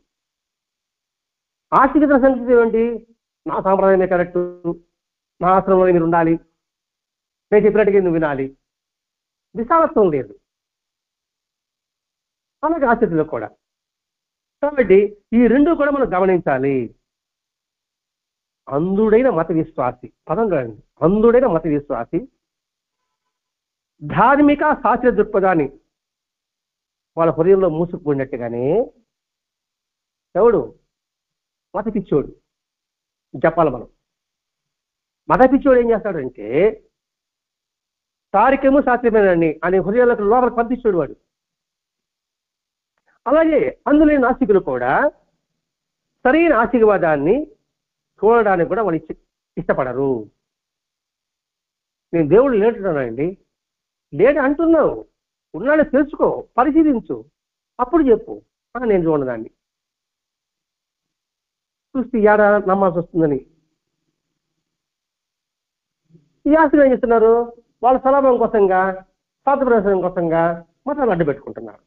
ఆస్తికతల సంకుచిత్వం ఏంటి? నా సాంప్రదాయమే కరెక్ట్, నా ఆశ్రమంలో మీరు ఉండాలి, నేను చెప్పినట్టుగా నువ్వు వినాలి. విశాలత్వం లేదు. అలాగే ఆస్తికతలో కూడా. కాబట్టి ఈ రెండు కూడా మనం గమనించాలి. అంధుడైన మత విశ్వాసి, పదం చూడండి, అంధుడైన మత విశ్వాసి ధార్మిక శాస్త్రీయ దృక్పథాన్ని వాళ్ళ హృదయంలో మూసుకుపోయినట్టుగానే ఎవడు? మత పిచ్చోడు. చెప్పాలి మనం. మత పిచ్చోడు ఏం చేస్తాడంటే తారికము శాస్త్రీయమేనండి అని హృదయాలకు లోపలికి పంపిస్తాడు వాడు. అలాగే అందులో నాస్తికులు కూడా సరైన ఆస్తికవాదాన్ని చూడడానికి కూడా వాళ్ళు ఇష్టపడరు. నేను దేవుడు లేటున్నానండి, లేడు అంటున్నావు, ఉన్నాడో తెలుసుకో, పరిశీలించు, అప్పుడు చెప్పు. నేను చూడదాన్ని చూస్తే ఏడా నమ్మాల్సి వస్తుందని ఈ ఆస్తిగా ఏం చేస్తున్నారు? వాళ్ళ సలాభం కోసంగా, స్వార్థప్రదర్శనం కోసంగా మతాన్ని అడ్డు పెట్టుకుంటున్నారు.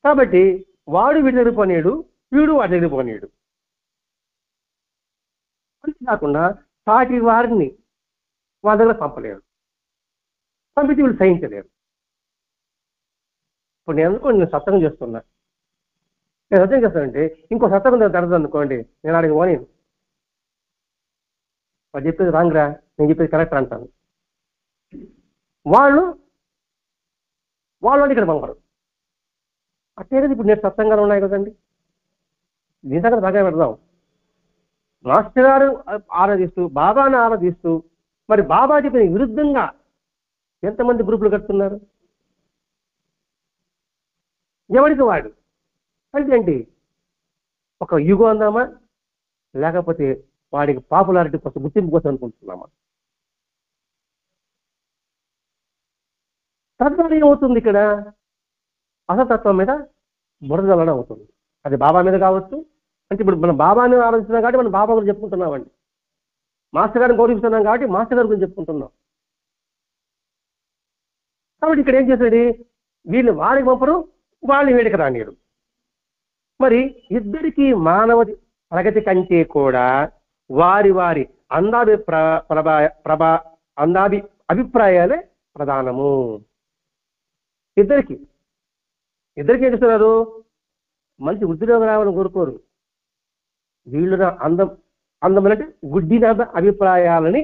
కాబట్టి వాడు వీడి దగ్గర పోనీయుడు, వీడు వాడి దగ్గర పోనీయుడు. అంతేకాకుండా సాటి వారిని వాళ్ళ దగ్గర పంపలేరు, పంపించి వీళ్ళు సహించలేరు. ఇప్పుడు నేను సత్సంగం చేస్తున్నా, నేను సత్యం చేస్తానంటే ఇంకో సత్సంగం జరుగుతుంది అనుకోండి, నేను అడిగి పోనీ వాళ్ళు చెప్పేది రాంగ్రా, నేను చెప్పేది కరెక్ట్ అంటాను. వాళ్ళు ఇక్కడ పంపరు. అట్టే ఇప్పుడు నేను సత్సంగాలు ఉన్నాయి కదండి, దీని దగ్గర బాగా పెడదాం. మాస్టర్ గారు ఆరాధిస్తూ బాబాను ఆరాధిస్తూ మరి బాబా చెప్పిన విరుద్ధంగా ఎంతమంది గ్రూపులు కడుతున్నారు? ఎవరికి వాడు అంటే ఏంటి? ఒక యుగం అందామా, లేకపోతే వాడికి పాపులారిటీ కోసం, గుర్తింపు కోసం అనుకుంటున్నామా? తద్వారా ఏమవుతుంది? ఇక్కడ అసతత్వం మీద బురదలడం అవుతుంది. అది బాబా మీద కావచ్చు. అంటే ఇప్పుడు మనం బాబాని ఆలోచిస్తున్నాం కాబట్టి మనం బాబా గురించి చెప్పుకుంటున్నామండి. మాస్టర్ గారిని గౌరవిస్తున్నాం కాబట్టి మాస్టర్ గారి గురించి చెప్పుకుంటున్నాం. కాబట్టి ఇక్కడ ఏం చేశాడు? వీళ్ళు వాడికి పంపరు, వాళ్ళు వీడికి రానియరు. మరి ఇద్దరికి మానవ ప్రగతి కంటే కూడా వారి వారి అందాభి అభిప్రాయాలే ప్రధానము. ఇద్దరికి ఏం చేస్తున్నారు? మంచి ఉద్యోగం రావాలని కోరుకోరు. వీళ్ళు అందం అంటే గుడ్డిన అభిప్రాయాలని,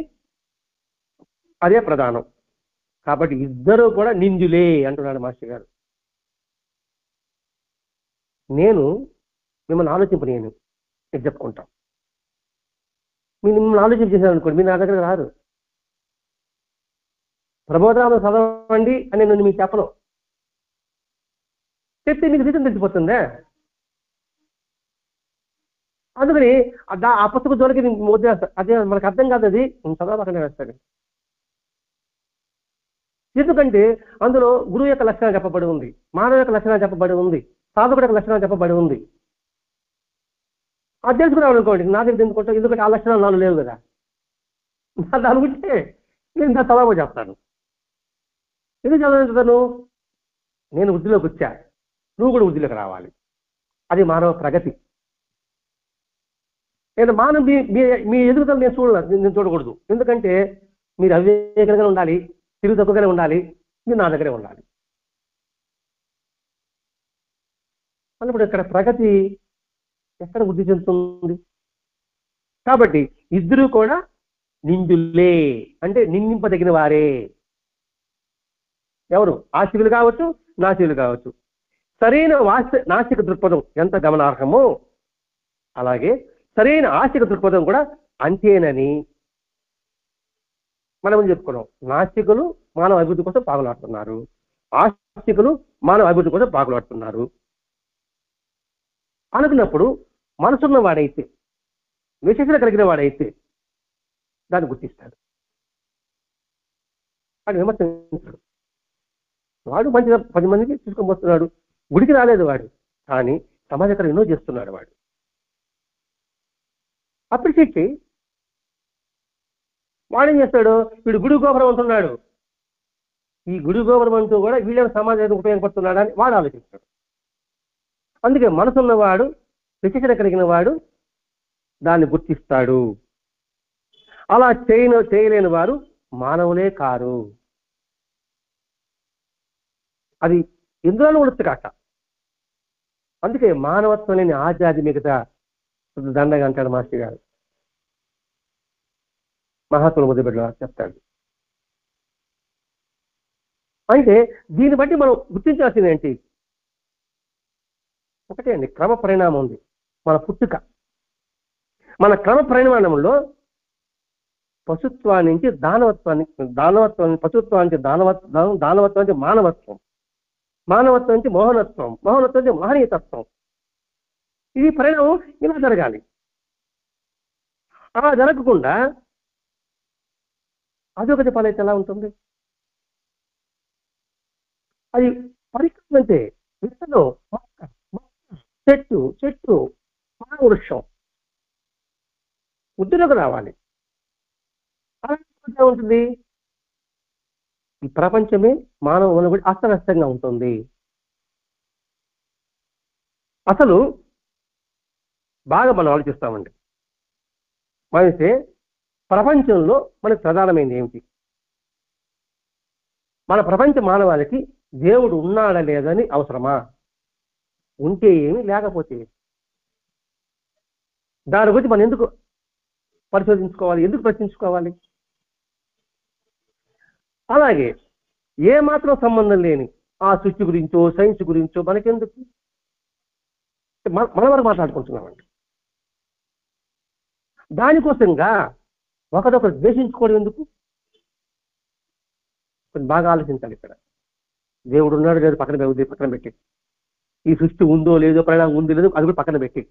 అదే ప్రధానం. కాబట్టి ఇద్దరు కూడా నిందులే అంటున్నాడు మాస్టర్ గారు. నేను మిమ్మల్ని ఆలోచింపనేను, మీకు చెప్పుకుంటాం. మిమ్మల్ని ఆలోచన చేశాను అనుకోండి, మీరు నా దగ్గర రారు. ప్రబోధనాలు చదవండి అని నేను మీకు చెప్పను. చెప్తే మీకు నిజం తెలిసిపోతుందే. అందుకని ఆ పుస్తకం జోలికి వదిలేస్తాను. అదే మనకు అర్థం కాదు, అది చదవకుండా వేస్తాడు. ఎందుకంటే అందులో గురువు యొక్క లక్షణాలు చెప్పబడి ఉంది, మానవ యొక్క లక్షణాలు చెప్పబడి ఉంది, సాధకుడు యొక్క లక్షణాలు చెప్పబడి ఉంది. అది తెలుసుకురావాలనుకోండి, నా దగ్గర ఎందుకుంటా, ఎందుకంటే ఆ లక్షణాలు నాలుగు లేవు కదా. దాని గురించి నేను నా చదవ చెప్తాను. ఎందుకు చదవను? నేను వృద్ధిలోకి వచ్చా, నువ్వు కూడా వృద్ధిలోకి రావాలి. అది మానవ ప్రగతి. నేను మానవ మీ ఎదుగుదల నేను చూడకూడదు. ఎందుకంటే మీరు అవివేకంగా ఉండాలి, తిరుగు తక్కువగానే ఉండాలి, మీరు నా దగ్గరే ఉండాలి. అన్నప్పుడు ఇక్కడ ప్రగతి ఎక్కడ వృద్ధి చెందుతుంది? కాబట్టి ఇద్దరు కూడా నిందులే, అంటే నిందింపదగిన వారే. ఎవరు? ఆస్తికులు కావచ్చు, నాస్తికులు కావచ్చు. సరైన నాస్తిక దృక్పథం ఎంత గమనార్హమో, అలాగే సరైన ఆస్తిక దృక్పథం కూడా అంతేనని మనం చెప్పుకున్నాం. నాస్తికులు మానవ అభివృద్ధి కోసం పాకులాడుతున్నారు, ఆస్తికులు మానవ అభివృద్ధి కోసం పాకులాడుతున్నారు అనుకున్నప్పుడు మనసున్న వాడైతే, విశేషణ కలిగిన వాడైతే దాన్ని గుర్తిస్తాడు, వాడు విమర్శించాడు. వాడు మంచిగా 10 మందికి తీసుకొని వస్తున్నాడు, గుడికి రాలేదు వాడు, కానీ సమాజకరం ఎన్నో చేస్తున్నాడు. వాడు అప్రిషియేట్ చేయి. వాడేం చేస్తాడు? వీడు గుడి గోపురం అంటున్నాడు, ఈ గుడి గోపురం అంటూ కూడా వీళ్ళని సమాజానికి ఉపయోగపడుతున్నాడు అని వాడు ఆలోచిస్తాడు. అందుకే మనసున్నవాడు, విశేషణ కలిగిన వాడు దాన్ని గుర్తిస్తాడు. అలా చేయలేని వారు మానవులే కారు. అది ఎందులోనూ ఉండొచ్చు కాక. అందుకే మానవత్వం లేని ఆధ్యాత్మికత దండగా అంటాడు మాస్టర్ గారు. మహాత్ములు మొదలుపెట్టిన చెప్తాడు. అయితే దీన్ని బట్టి మనం గుర్తించాల్సింది ఏంటి? ఒకటే అండి, క్రమ పరిణామం ఉంది. మన పుట్టుక, మన క్రమ పరిణామంలో పశుత్వాన్ని నుంచి పశుత్వానికి దానవత్వానికి మానవత్వం, మానవత్వం నుంచి మోహనత్వం, మోహనత్వం నుంచి మహనీయతత్వం. ఇది పరిణామం ఇలా జరగాలి. అలా జరగకుండా అదొకటి ఫలైతే ఎలా ఉంటుంది? అది పరికరం అంటే విత్తనం, చెట్టు వృక్షం వృద్ధిలోకి రావాలి. అలా ఉంటుంది. ఈ ప్రపంచమే మానవ మనుగడ అస్తవ్యస్తంగా ఉంటుంది. అసలు బాగా మనం ఆలోచిస్తామండి. మనైతే ప్రపంచంలో మనకు ప్రధానమైనది ఏమిటి? మన ప్రపంచ మానవాళికి దేవుడు ఉన్నాడా లేదని అవసరమా? ఉంటే ఏమి, లేకపోతే దాని గురించి మనం ఎందుకు పరిశోధించుకోవాలి, ఎందుకు ప్రశ్నించుకోవాలి? అలాగే ఏమాత్రం సంబంధం లేని ఆ సృష్టి గురించో సైన్స్ గురించో మనకెందుకు? మన వరకు మాట్లాడుకుంటున్నామండి. దానికోసంగా ఒకరొకరు ద్వేషించుకోవడం ఎందుకు? కొంచెం బాగా ఆలోచించాలి. ఇక్కడ దేవుడు ఉన్నాడు లేదు పక్కన పెట్టి, ఈ సృష్టి ఉందో లేదో, పరిణామం ఉందో లేదో అది కూడా పక్కన పెట్టి,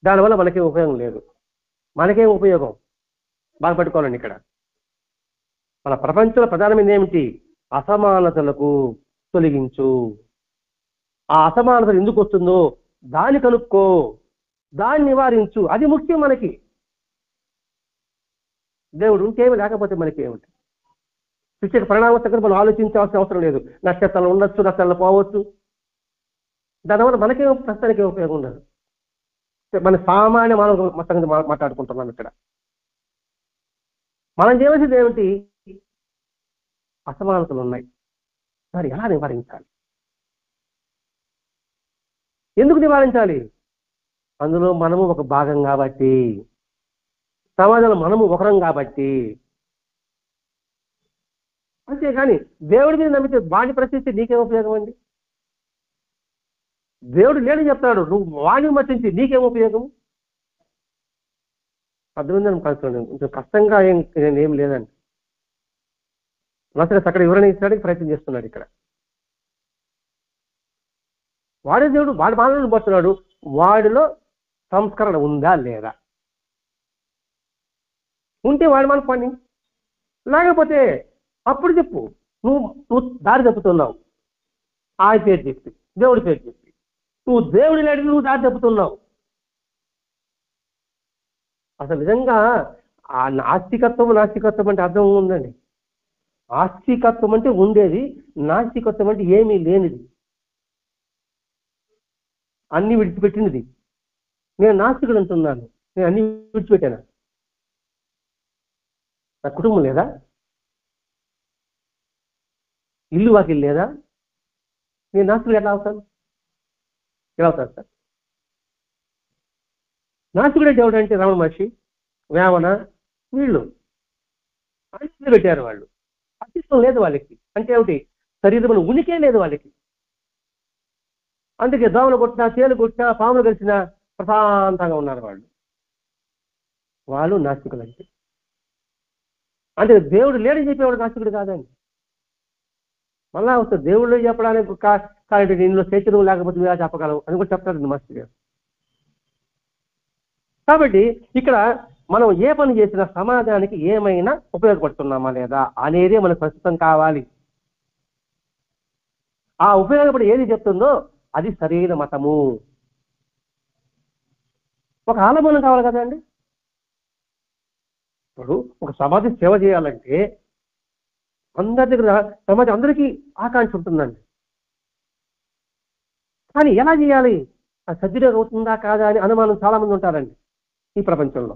దానివల్ల మనకేం ఉపయోగం లేదు. మనకేం ఉపయోగం బాగా పట్టుకోవాలండి. ఇక్కడ మన ప్రపంచంలో ప్రధానమైనది ఏమిటి? అసమానతలకు తొలగించు. ఆ అసమానతలు ఎందుకు వస్తుందో దాన్ని కనుక్కో, దాన్ని నివారించు. అది ముఖ్యం మనకి. దేవుడు ఉంటేమి లేకపోతే మనకి ఏమిటి? సృష్టికి పరిణామం దగ్గర మనం ఆలోచించాల్సిన అవసరం లేదు. నక్షత్రాలు ఉండొచ్చు, నక్షత్రాలు పోవచ్చు. దానివల్ల మనకేం ప్రస్తుతానికి ఉపయోగం ఉండదు. మన సామాన్య మానవ సంగతి మాట్లాడుకుంటున్నాం. ఇక్కడ మనం చేయవలసింది ఏమిటి? అసమానతలు ఉన్నాయి, మరి ఎలా నివారించాలి? ఎందుకు నివారించాలి? అందులో మనము ఒక భాగం కాబట్టి, సమాజంలో మనము ఒకరం కాబట్టి. అంతేగాని దేవుడి మీద నమ్మితే వాడిని ప్రశ్నిస్తే నీకేం ఉపయోగం అండి? దేవుడు లేని చెప్తాడు, నువ్వు వాడిని విమర్శించి నీకేం ఉపయోగం? అర్థమైందని కలుసుకోండి. కొంచెం కష్టంగా ఏం లేదండి. అసలు అక్కడ వివరణ ఇచ్చడానికి ప్రయత్నం చేస్తున్నాడు. ఇక్కడ వాడే దేవుడు, వాడి మానవుని పోతున్నాడు. వాడిలో సంస్కరణ ఉందా లేదా? ఉంటే వాడి మన పని, లేకపోతే అప్పుడు చెప్పు. నువ్వు దారి తప్పుతున్నావు, ఆయన పేరు చెప్పి, దేవుడి పేరు చెప్పి. నువ్వు దేవుడి లేడి, నువ్వు దారి తప్పుతున్నావు. అసలు నిజంగా ఆ నాస్తికత్వం అంటే అర్థం ఉందండి. ఆస్తికత్వం అంటే ఉండేది, నాస్తికత్వం అంటే ఏమీ లేనిది, అన్ని విడిచిపెట్టినది. నేను నాస్తికుడు అంటున్నాను, నేను అన్ని విడిచిపెట్టాను. నా కుటుంబం లేదా, ఇల్లు వాకిల్ లేదా, నేను నాస్తికుడు ఎలా అవుతాను? సార్? నాస్తికుడు అంటే ఎవడంటే రమణ మహర్షి, వేమన, వీళ్ళు అన్ని పెట్టారు. వాళ్ళు అస్తిత్వం లేదు వాళ్ళకి. అంటే ఏమిటి? శరీరం ఉనికే లేదు వాళ్ళకి. అందుకే దోమలు కొట్టినా, తేలు కొట్టినా, పాములు కలిసినా ప్రశాంతంగా ఉన్నారు వాళ్ళు నాస్తికులు. అంటే దేవుడు లేడని చెప్పేవాడు నాస్తికుడు కాదండి. మళ్ళా వస్తుంది దేవుళ్ళు చెప్పడానికి కాబట్టి ఇందులో చైతన్యం లేకపోతే మీరు చెప్పగలవు అని కూడా చెప్తారు మాస్టర్ గారు. కాబట్టి ఇక్కడ మనం ఏ పని చేసినా సమాజానికి ఏమైనా ఉపయోగపడుతున్నామా లేదా అనేదే మనకు ప్రస్తుతం కావాలి. ఆ ఉపయోగపడి ఏది చెప్తుందో అది సరైన మతము. ఒక ఆలంబనం కావాలి కదండి. ఇప్పుడు ఒక సమాజ సేవ చేయాలంటే అందరి దగ్గర సమాజం అందరికీ ఆకాంక్ష ఉంటుందండి. కానీ ఎలా చేయాలి, అది సద్వినియోగం అవుతుందా కాదా అని అనుమానం చాలా మంది ఉంటారండి ఈ ప్రపంచంలో.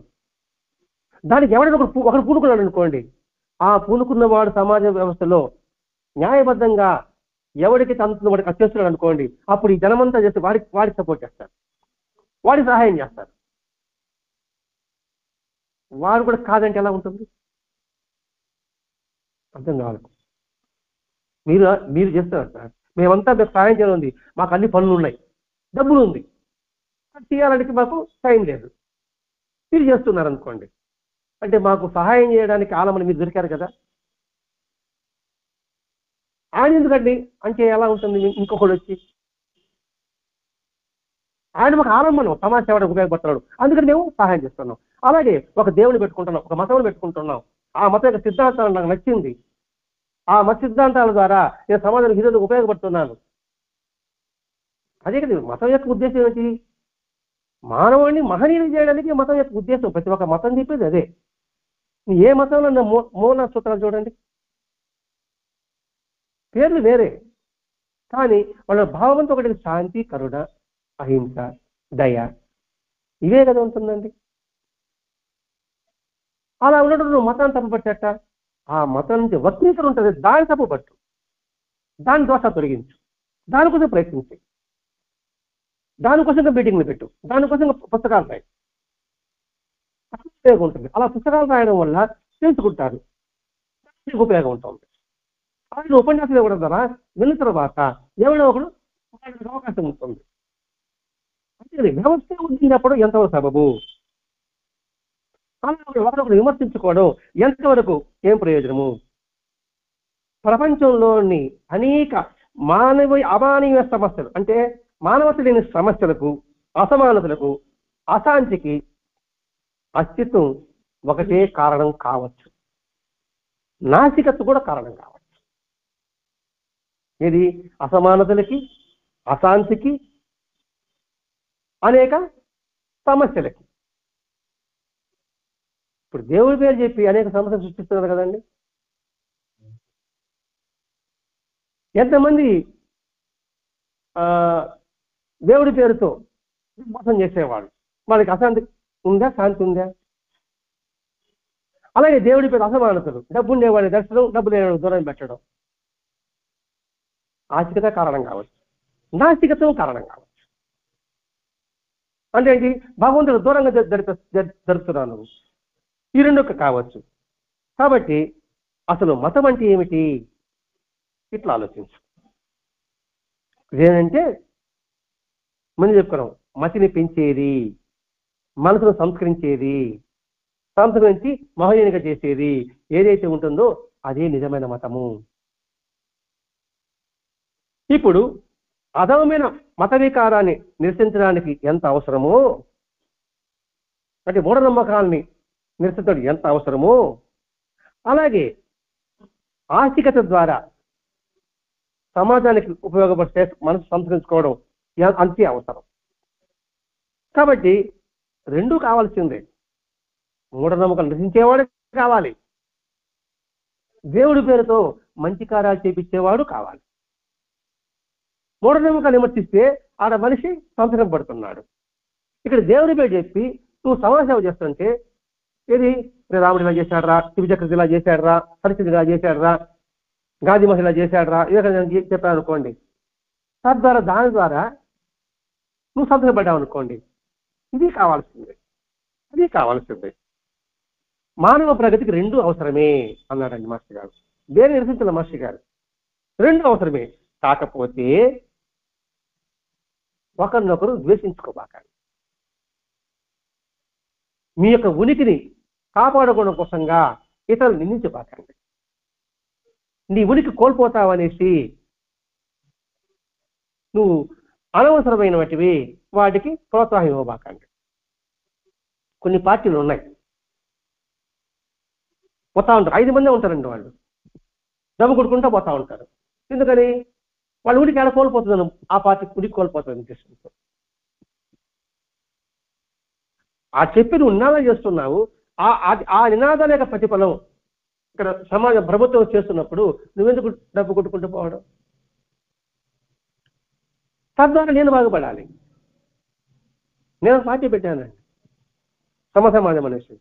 దానికి ఎవరైనా ఒకరు పూనుకున్నాడు అనుకోండి, ఆ పూనుకున్న వాడు సమాజ వ్యవస్థలో న్యాయబద్ధంగా ఎవరికి తన వాడికి అత్యస్తున్నాడు అనుకోండి, అప్పుడు ఈ జనమంతా చేస్తే వాడికి సపోర్ట్ చేస్తారు, వాడికి సహాయం చేస్తారు. వాడు కూడా కాదంటే ఎలా ఉంటుంది? అర్థం కావాలి. మీరు చేస్తున్నారు సార్, మేమంతా మీకు సహాయం చేయాలి ఉంది, మాకు అన్ని పనులు ఉన్నాయి, డబ్బులు ఉంది, చేయాలంటే మాకు టైం లేదు. మీరు చేస్తున్నారు అనుకోండి, అంటే మాకు సహాయం చేయడానికి ఆలమని మీరు దొరికారు కదా, ఆయన ఎందుకండి అంటే ఎలా ఉంటుంది? ఇంకొకడు వచ్చి ఆయన మాకు ఆలంబనం, సమాజ సేవకు ఉపయోగపడుతున్నాడు, అందుకని మేము సహాయం చేస్తున్నాం. అలాగే ఒక దేవుని పెట్టుకుంటున్నాం, ఒక మతం పెట్టుకుంటున్నాం, ఆ మతం యొక్క సిద్ధాంతాలు నాకు నచ్చింది, ఆ మత సిద్ధాంతాల ద్వారా నేను సమాజానికి ఈరోజు ఉపయోగపడుతున్నాను. అదే కదా మతం యొక్క ఉద్దేశం ఏంటి? మానవుడిని మహనీయులు చేయడానికి మతం యొక్క ఉద్దేశం. ప్రతి ఒక్క మతం చెప్పేది అదే. ఏ మతంలో మూల సూత్రాలు చూడండి, పేర్లు వేరే, కానీ వాళ్ళ భావంతో ఒకటి శాంతి, కరుణ, అహింస, దయ, ఇవే కదా ఉంటుందండి. అలా ఉండడం నువ్వు మతాన్ని తప్పుపట్టట, ఆ మతం నుంచి వక్రీకరణ ఉంటుంది, దాన్ని తప్పుపట్టు, దాని దోష తొలగించు, దానికోసం ప్రయత్నించు, దానికోసంగా మీటింగ్లు పెట్టు, దానికోసంగా పుస్తకాలు రాయి, ఉపయోగం ఉంటుంది. అలా పుస్తకాలు రాయడం వల్ల తెలుసుకుంటారు, ఉపయోగం ఉంటుంది. అలాగే ఉపన్యాసం ఇవ్వడం ద్వారా విన్న తర్వాత ఎవడో ఒకడు అవకాశం ఉంటుంది. అంటే వ్యవస్థ ఉంచినప్పుడు ఎంతవరకు సబబు, అలా ఒకరొకరు విమర్శించుకోవడం ఎంతవరకు ఏం ప్రయోజనము? ప్రపంచంలోని అనేక అమానవీయ సమస్యలు, అంటే మానవత లేని సమస్యలకు, అసమానతలకు, అశాంతికి అస్తిత్వం ఒకటే కారణం కావచ్చు. నాసికత కూడా కారణం కావచ్చు. ఇది అసమానతలకి, అశాంతికి, అనేక సమస్యలకి. ఇప్పుడు దేవుడి పేరు చెప్పి అనేక సమస్యలు సృష్టిస్తున్నారు కదండి. ఎంతమంది దేవుడి పేరుతో మోసం చేసేవాడు, వాళ్ళకి అశాంతి ఉందా, శాంతి ఉందా? అలాగే దేవుడి పేరు అసమానతలు, డబ్బు ఉండేవాడిని దర్శనం, డబ్బు లేనివాడిని దూరం పెట్టడం, ఆస్తికత కారణం కావచ్చు, నాస్తికత్వం కారణం కావచ్చు. అంటే ఏంటి? భగవంతుడు దూరంగా జరుపుతున్నాను, ఈ రెండు కావచ్చు. కాబట్టి అసలు మతం అంటే ఏమిటి? ఇట్లా ఆలోచించు. ఇదేంటంటే మనం చెప్పుకున్నాం, మతిని పెంచేది, మనసును సంస్కరించేది, సంస్కరించి మహనీయునిగా చేసేది ఏదైతే ఉంటుందో అదే నిజమైన మతము. ఇప్పుడు అధమైన మత వికారాన్ని నిరసించడానికి ఎంత అవసరమో, అంటే మూఢనమ్మకాలని నిరసించడం ఎంత అవసరమో, అలాగే ఆస్తికత ద్వారా సమాజానికి ఉపయోగపడే మనసు సంస్కరించుకోవడం అంతే అవసరం. కాబట్టి రెండూ కావాల్సిందే. మూఢనమ్మకాలు నిరసించేవాడు కావాలి, దేవుడి పేరుతో మంచి కార్యాలు చేపించేవాడు కావాలి. మూఢనమ్మకాలు విమర్శిస్తే ఆడ మనిషి సంతకం పడుతున్నాడు. ఇక్కడ దేవుడి పేరు చెప్పి నువ్వు సమాజసేవ చేస్తుంటే, ఇది రాముడు ఇలా చేశాడరా, శివచక్రవర్తి ఇలా చేశాడరా, సరస్వతి ఇలా చేశాడరా, గాంధీ మహిళ చేశాడరా, ఇదే చెప్పాడు అనుకోండి, తద్వారా దాని ద్వారా నువ్వు సంతకం పడ్డావు అనుకోండి. ఇది కావాల్సిందే, అది కావాల్సిందే. మానవ ప్రగతికి రెండు అవసరమే అన్నాడండి మాస్టర్ గారు. వేరే నిరసించిన మాస్టర్ గారు, రెండు అవసరమే. కాకపోతే ఒకరినొకరు ద్వేషించుకోబాకండి. మీ యొక్క ఉనికిని కాపాడుకోవడం కోసంగా ఇతరులు నిందించబాకండి. నీ ఉనికి కోల్పోతావనేసి నువ్వు అనవసరమైనటివి వాటికి ప్రోత్సాహం ఇవ్వబాకండి. కొన్ని పార్టీలు ఉన్నాయి, పోతా ఉంటారు, 5 మందే ఉంటారండి. వాళ్ళు డబ్బు కొట్టుకుంటూ పోతా ఉంటారు. ఎందుకని? వాళ్ళ ఉనికి ఎలా కోల్పోతుందని, ఆ పార్టీ ఉనికి కోల్పోతుంది ఉద్దేశంతో. ఆ చెప్పి నువ్వు నినాదం చేస్తున్నావు, ఆ నినాదాల యొక్క ప్రతిఫలం ఇక్కడ సమాజం, ప్రభుత్వం చేస్తున్నప్పుడు నువ్వెందుకు డబ్బు కొట్టుకుంటూ పోవడం? తద్వారా నేను బాగుపడాలి. నేను పార్టీ పెట్టానండి, సమాజం అనేసి.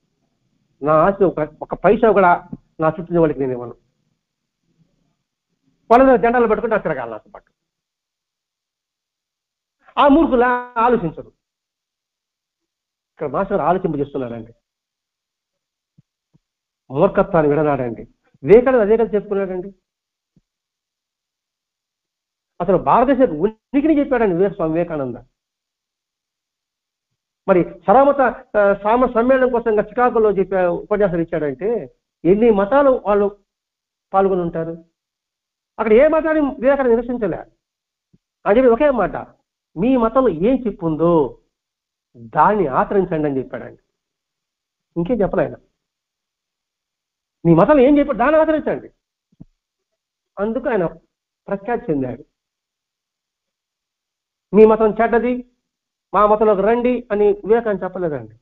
నా ఆశ ఒక పైసా కూడా నా చుట్టూ వాళ్ళకి నేను ఇవ్వను. వాళ్ళ జెండాలు పెట్టుకుంటే నాకు తిరగాలి నాతో పాటు. ఆ మూర్ఖులా ఆలోచించరు. ఇక్కడ మాస్టర్ ఆలోచింపజేస్తున్నాడండి, మూర్ఖత్వాన్ని విడనాడండి. వివేకానంద అదే కదా చెప్పుకున్నాడండి. అసలు భారతదేశ ఉనికిని చెప్పాడండి స్వామి వివేకానంద. మరి సర్వమత సమ్మేళనం కోసం చికాగోలో చెప్పే ఉపన్యాసాలు ఇచ్చాడంటే ఎన్ని మతాలు వాళ్ళు పాల్గొని ఉంటారు. అక్కడ ఏ మతాన్ని వివేకానంద నిరసించలే. అని చెప్పి ఒకే మాట, మీ మతంలో ఏం చెప్పుందో దాన్ని ఆచరించండి అని చెప్పాడండి. ఇంకేం చెప్పలే ఆయన. మీ మతంలో ఏం చెప్పాడు దాన్ని ఆచరించండి. అందుకు ఆయన ప్రఖ్యాతి చెందాడు. మీ మతం చెడ్డది, మా మతంలోకి రండి అని వివేకాన్ని చెప్పలేదండి.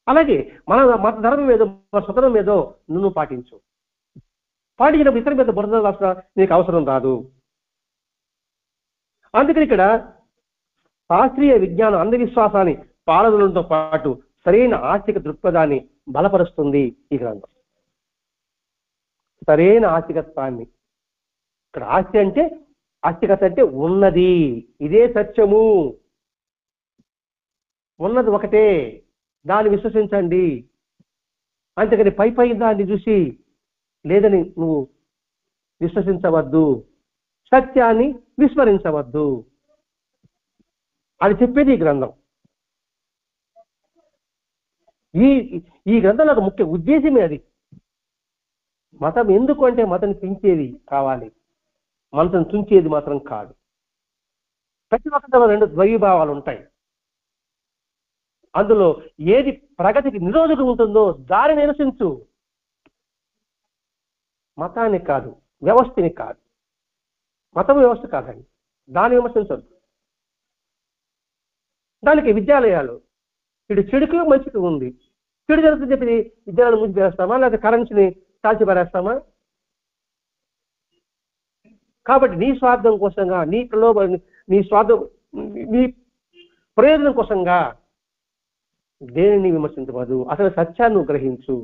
అలాగే మన మత ధర్మం ఏదో, మన స్వతనం ఏదో నువ్వు పాటించు. పాటించినప్పుడు ఇతర మీద బురద రాసిన నీకు అవసరం రాదు. అందుకని ఇక్కడ శాస్త్రీయ విజ్ఞానం అంధవిశ్వాసాన్ని పాలనలతో పాటు సరైన ఆస్తిక దృక్పథాన్ని బలపరుస్తుంది ఈ గ్రంథం. సరైన ఆస్తికత్వాన్ని, ఇక్కడ ఆస్తి అంటే ఆస్తికత అంటే ఉన్నది, ఇదే సత్యము, ఉన్నది ఒకటే, దాన్ని విశ్వసించండి. అంతేకాని పై దాన్ని చూసి లేదని నువ్వు విశ్వసించవద్దు, సత్యాన్ని విస్మరించవద్దు అని చెప్పేది ఈ గ్రంథం. ఈ ఈ గ్రంథంలో ఒక ముఖ్య ఉద్దేశమే అది. మతం ఎందుకు అంటే మతం పెంచేది కావాలి, మనసును తుంచేది మాత్రం కాదు. ప్రతి ఒక్కరిలో రెండు ద్వైభావాలు ఉంటాయి. అందులో ఏది ప్రగతికి నిరోధకం ఉంటుందో దానిని నిరసించు. మతాన్ని కాదు, వ్యవస్థని కాదు. మతం వ్యవస్థ కాదండి, దాన్ని విమర్శించద్దు. దానికి విద్యాలయాలు ఇటు చెడుకు మంచికి ఉంది. చెడు జరుగుతుంది చెప్పి విద్యాలయాలు ముందు వేస్తామా, లేదా కరెన్సీని కాల్చిపారేస్తామా? కాబట్టి నీ స్వార్థం కోసంగా, నీ ప్రలోభ, నీ స్వార్థం, నీ ప్రయోజనం కోసంగా దేనిని విమర్శించవద్దు, అసలు సత్యాన్ని గ్రహించు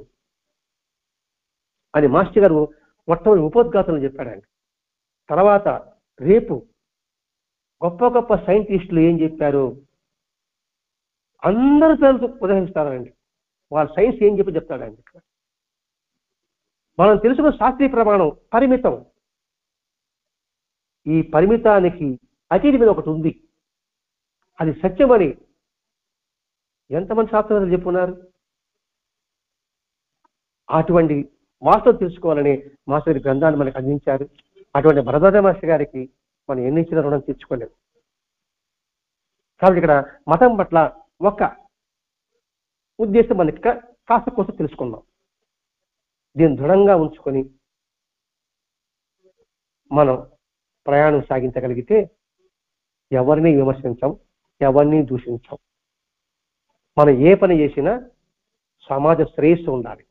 అని మాస్టర్ గారు మొట్టమొదటి ఉపోద్ఘాతంలో చెప్పాడండి. తర్వాత రేపు గొప్ప గొప్ప సైంటిస్టులు ఏం చెప్పారు అందరి పేర్లతో ఉదహరిస్తారండి. వాళ్ళ సైన్స్ ఏం చెప్పి చెప్తాడండి. మనం తెలుసుకున్న శాస్త్రీయ ప్రమాణం పరిమితం. ఈ పరిమితానికి అతిథి మీద ఒకటి ఉంది, అది సత్యమని ఎంతమంది శాస్త్రవేత్తలు చెప్పున్నారు. అటువంటి వాస్తవం తెలుసుకోవాలని మాస్టర్ గ్రంథాన్ని మనకు అందించారు. అటువంటి భరద్వాజ మాస్టర్ గారికి మనం ఎన్నించిన రుణం తీర్చుకోలేము. కాబట్టి ఇక్కడ మతం పట్ల ఒక ఉద్దేశం మనకి కాస్త కోసం తెలుసుకుందాం. దీన్ని దృఢంగా ఉంచుకొని మనం ప్రయాణం సాగించగలిగితే ఎవరిని విమర్శించం, ఎవరిని దూషించం. మనం ఏ పని చేసినా సమాజ శ్రేయస్సు ఉండాలి,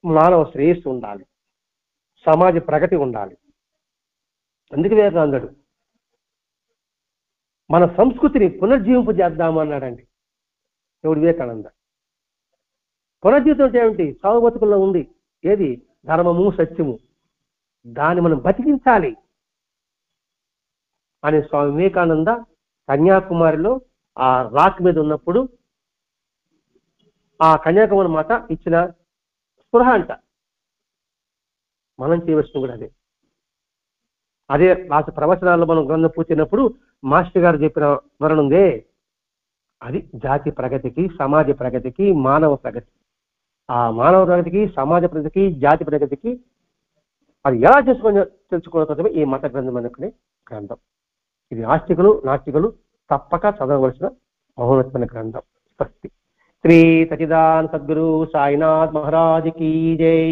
మానవ శ్రేయస్సు ఉండాలి, సమాజ ప్రగతి ఉండాలి. అందుకే వివేకానందుడు మన సంస్కృతిని పునర్జీవింపు చేద్దాము అన్నాడండి. ఎవడు? వివేకానంద. పునర్జీవితం అంటే ఏమిటి? సాగు బతుకుల్లో ఉంది ఏది? ధర్మము, సత్యము. దాన్ని మనం బతికించాలి అని స్వామి వివేకానంద కన్యాకుమారిలో ఆ రాక్ మీద ఉన్నప్పుడు ఆ కన్యాకుమారి మాత ఇచ్చిన స్పృహ అంట. మనం చేయవలసింది కూడా అదే. అదే రాష్ట్ర ప్రవచనాల్లో మనం గ్రంథం పూర్తినప్పుడు మాస్టర్ గారు చెప్పిన వివరణ ఉందే, అది జాతి ప్రగతికి, సమాజ ప్రగతికి, మానవ ప్రగతి. ఆ మానవ ప్రగతికి, సమాజ ప్రగతికి, జాతి ప్రగతికి అది ఎలా తెలుసుకోవడం ఈ మత గ్రంథం అనుకునే గ్రంథం. ఇది ఆస్తికులు, నాస్తికులు తప్పక చదవవలసిన మహోన్నతమైన గ్రంథం. స్వస్తి. శ్రీ సచిదానంద సద్గురు సాయినాథ్ మహారాజ్ కీ జై.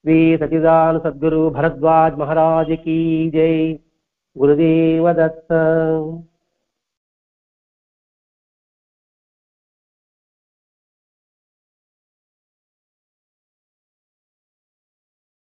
శ్రీ సచిదానంద సద్గురు భరద్వాజ్ మహారాజ్ కీ జై. గురుదేవ దత్త.